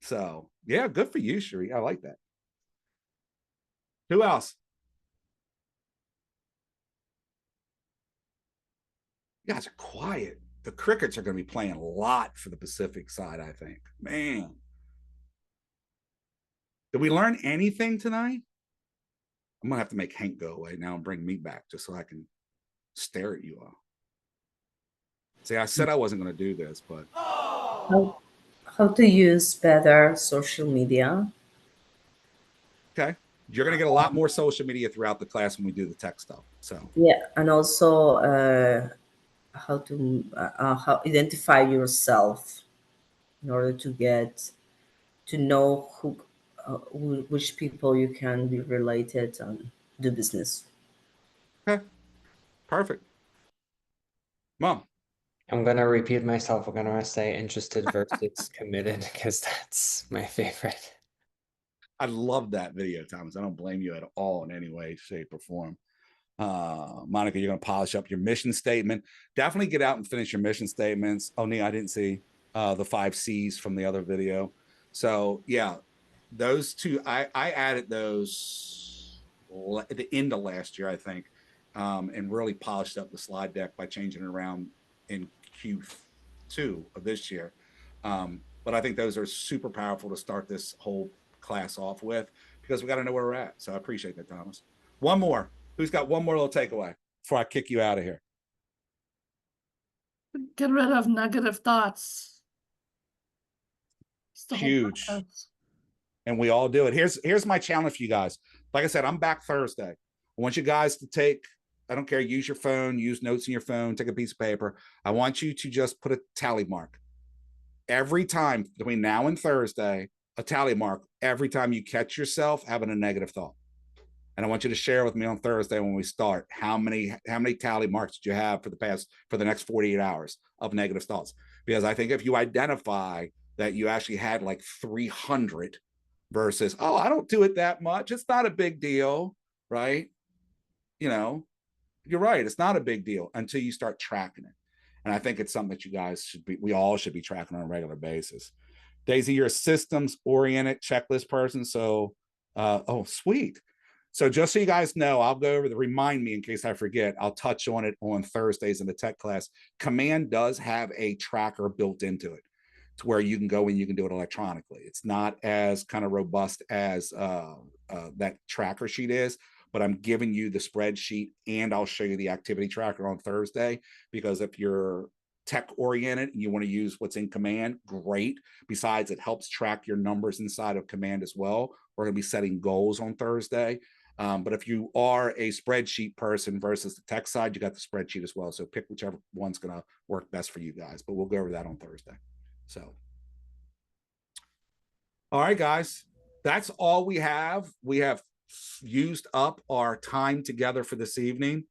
So yeah, good for you, Sheree. I like that. Who else? You guys are quiet. The crickets are going to be playing a lot for the Pacific side, I think. Man. Did we learn anything tonight? I'm going to have to make Hank go away now and bring me back just so I can stare at you all. See, I said I wasn't going to do this, but. How to use better social media. Okay. You're going to get a lot more social media throughout the class when we do the tech stuff. So. Yeah, and also how to how identify yourself in order to get to know which people you can be related and do business. Okay, perfect. Mom, I'm gonna repeat myself. I'm gonna say interested versus committed, because that's my favorite. I love that video, Thomas. I don't blame you at all in any way, shape, or form. Monica, you're going to polish up your mission statement. Definitely get out and finish your mission statements. Oh, Nia, I didn't see the 5 C's from the other video. So yeah, those 2, I added those at the end of last year, I think, and really polished up the slide deck by changing it around in Q2 of this year. But I think those are super powerful to start this whole class off with, because we got to know where we're at. So I appreciate that, Thomas. One more. Who's got one more little takeaway before I kick you out of here? Get rid of negative thoughts. Huge. And we all do it. Here's my challenge for you guys. Like I said, I'm back Thursday. I want you guys to take, I don't care, use your phone, use notes in your phone, take a piece of paper. I want you to just put a tally mark. Every time between now and Thursday, a tally mark every time you catch yourself having a negative thought. And I want you to share with me on Thursday when we start how many tally marks did you have for the next 48 hours of negative thoughts? Because I think if you identify that you actually had like 300 versus, oh, I don't do it that much, it's not a big deal, right? You know, you're right. It's not a big deal until you start tracking it. And I think it's something that you guys should be, we all should be tracking on a regular basis. Daisy, you're a systems oriented checklist person. So, oh, sweet. So just so you guys know, I'll go over the, remind me in case I forget, I'll touch on it on Thursdays in the tech class. Command does have a tracker built into it to where you can go and you can do it electronically. It's not as kind of robust as that tracker sheet is, but I'm giving you the spreadsheet and I'll show you the activity tracker on Thursday, because if you're tech oriented and you want to use what's in Command, great. Besides, it helps track your numbers inside of Command as well. We're going to be setting goals on Thursday. But if you are a spreadsheet person versus the tech side, you got the spreadsheet as well. So pick whichever one's going to work best for you guys, but we'll go over that on Thursday. So, all right, guys, that's all we have. We have used up our time together for this evening.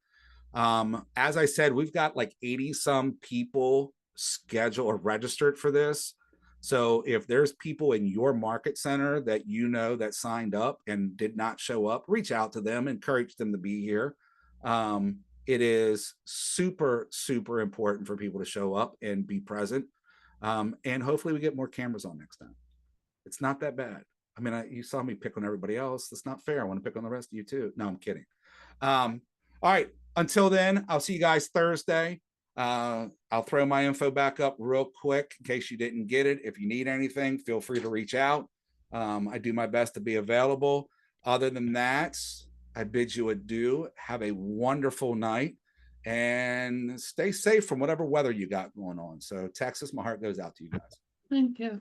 As I said, we've got like 80 some people scheduled or registered for this. So if there's people in your market center that you know that signed up and did not show up, reach out to them, encourage them to be here. It is super, super important for people to show up and be present. And hopefully we get more cameras on next time. It's not that bad. I mean, you saw me pick on everybody else. That's not fair. I want to pick on the rest of you too. No, I'm kidding. All right. Until then, I'll see you guys Thursday. I'll throw my info back up real quick in case you didn't get it. If you need anything, feel free to reach out. I do my best to be available. Other than that, I bid you adieu. Have a wonderful night and stay safe from whatever weather you got going on. So Texas, my heart goes out to you guys. Thank you.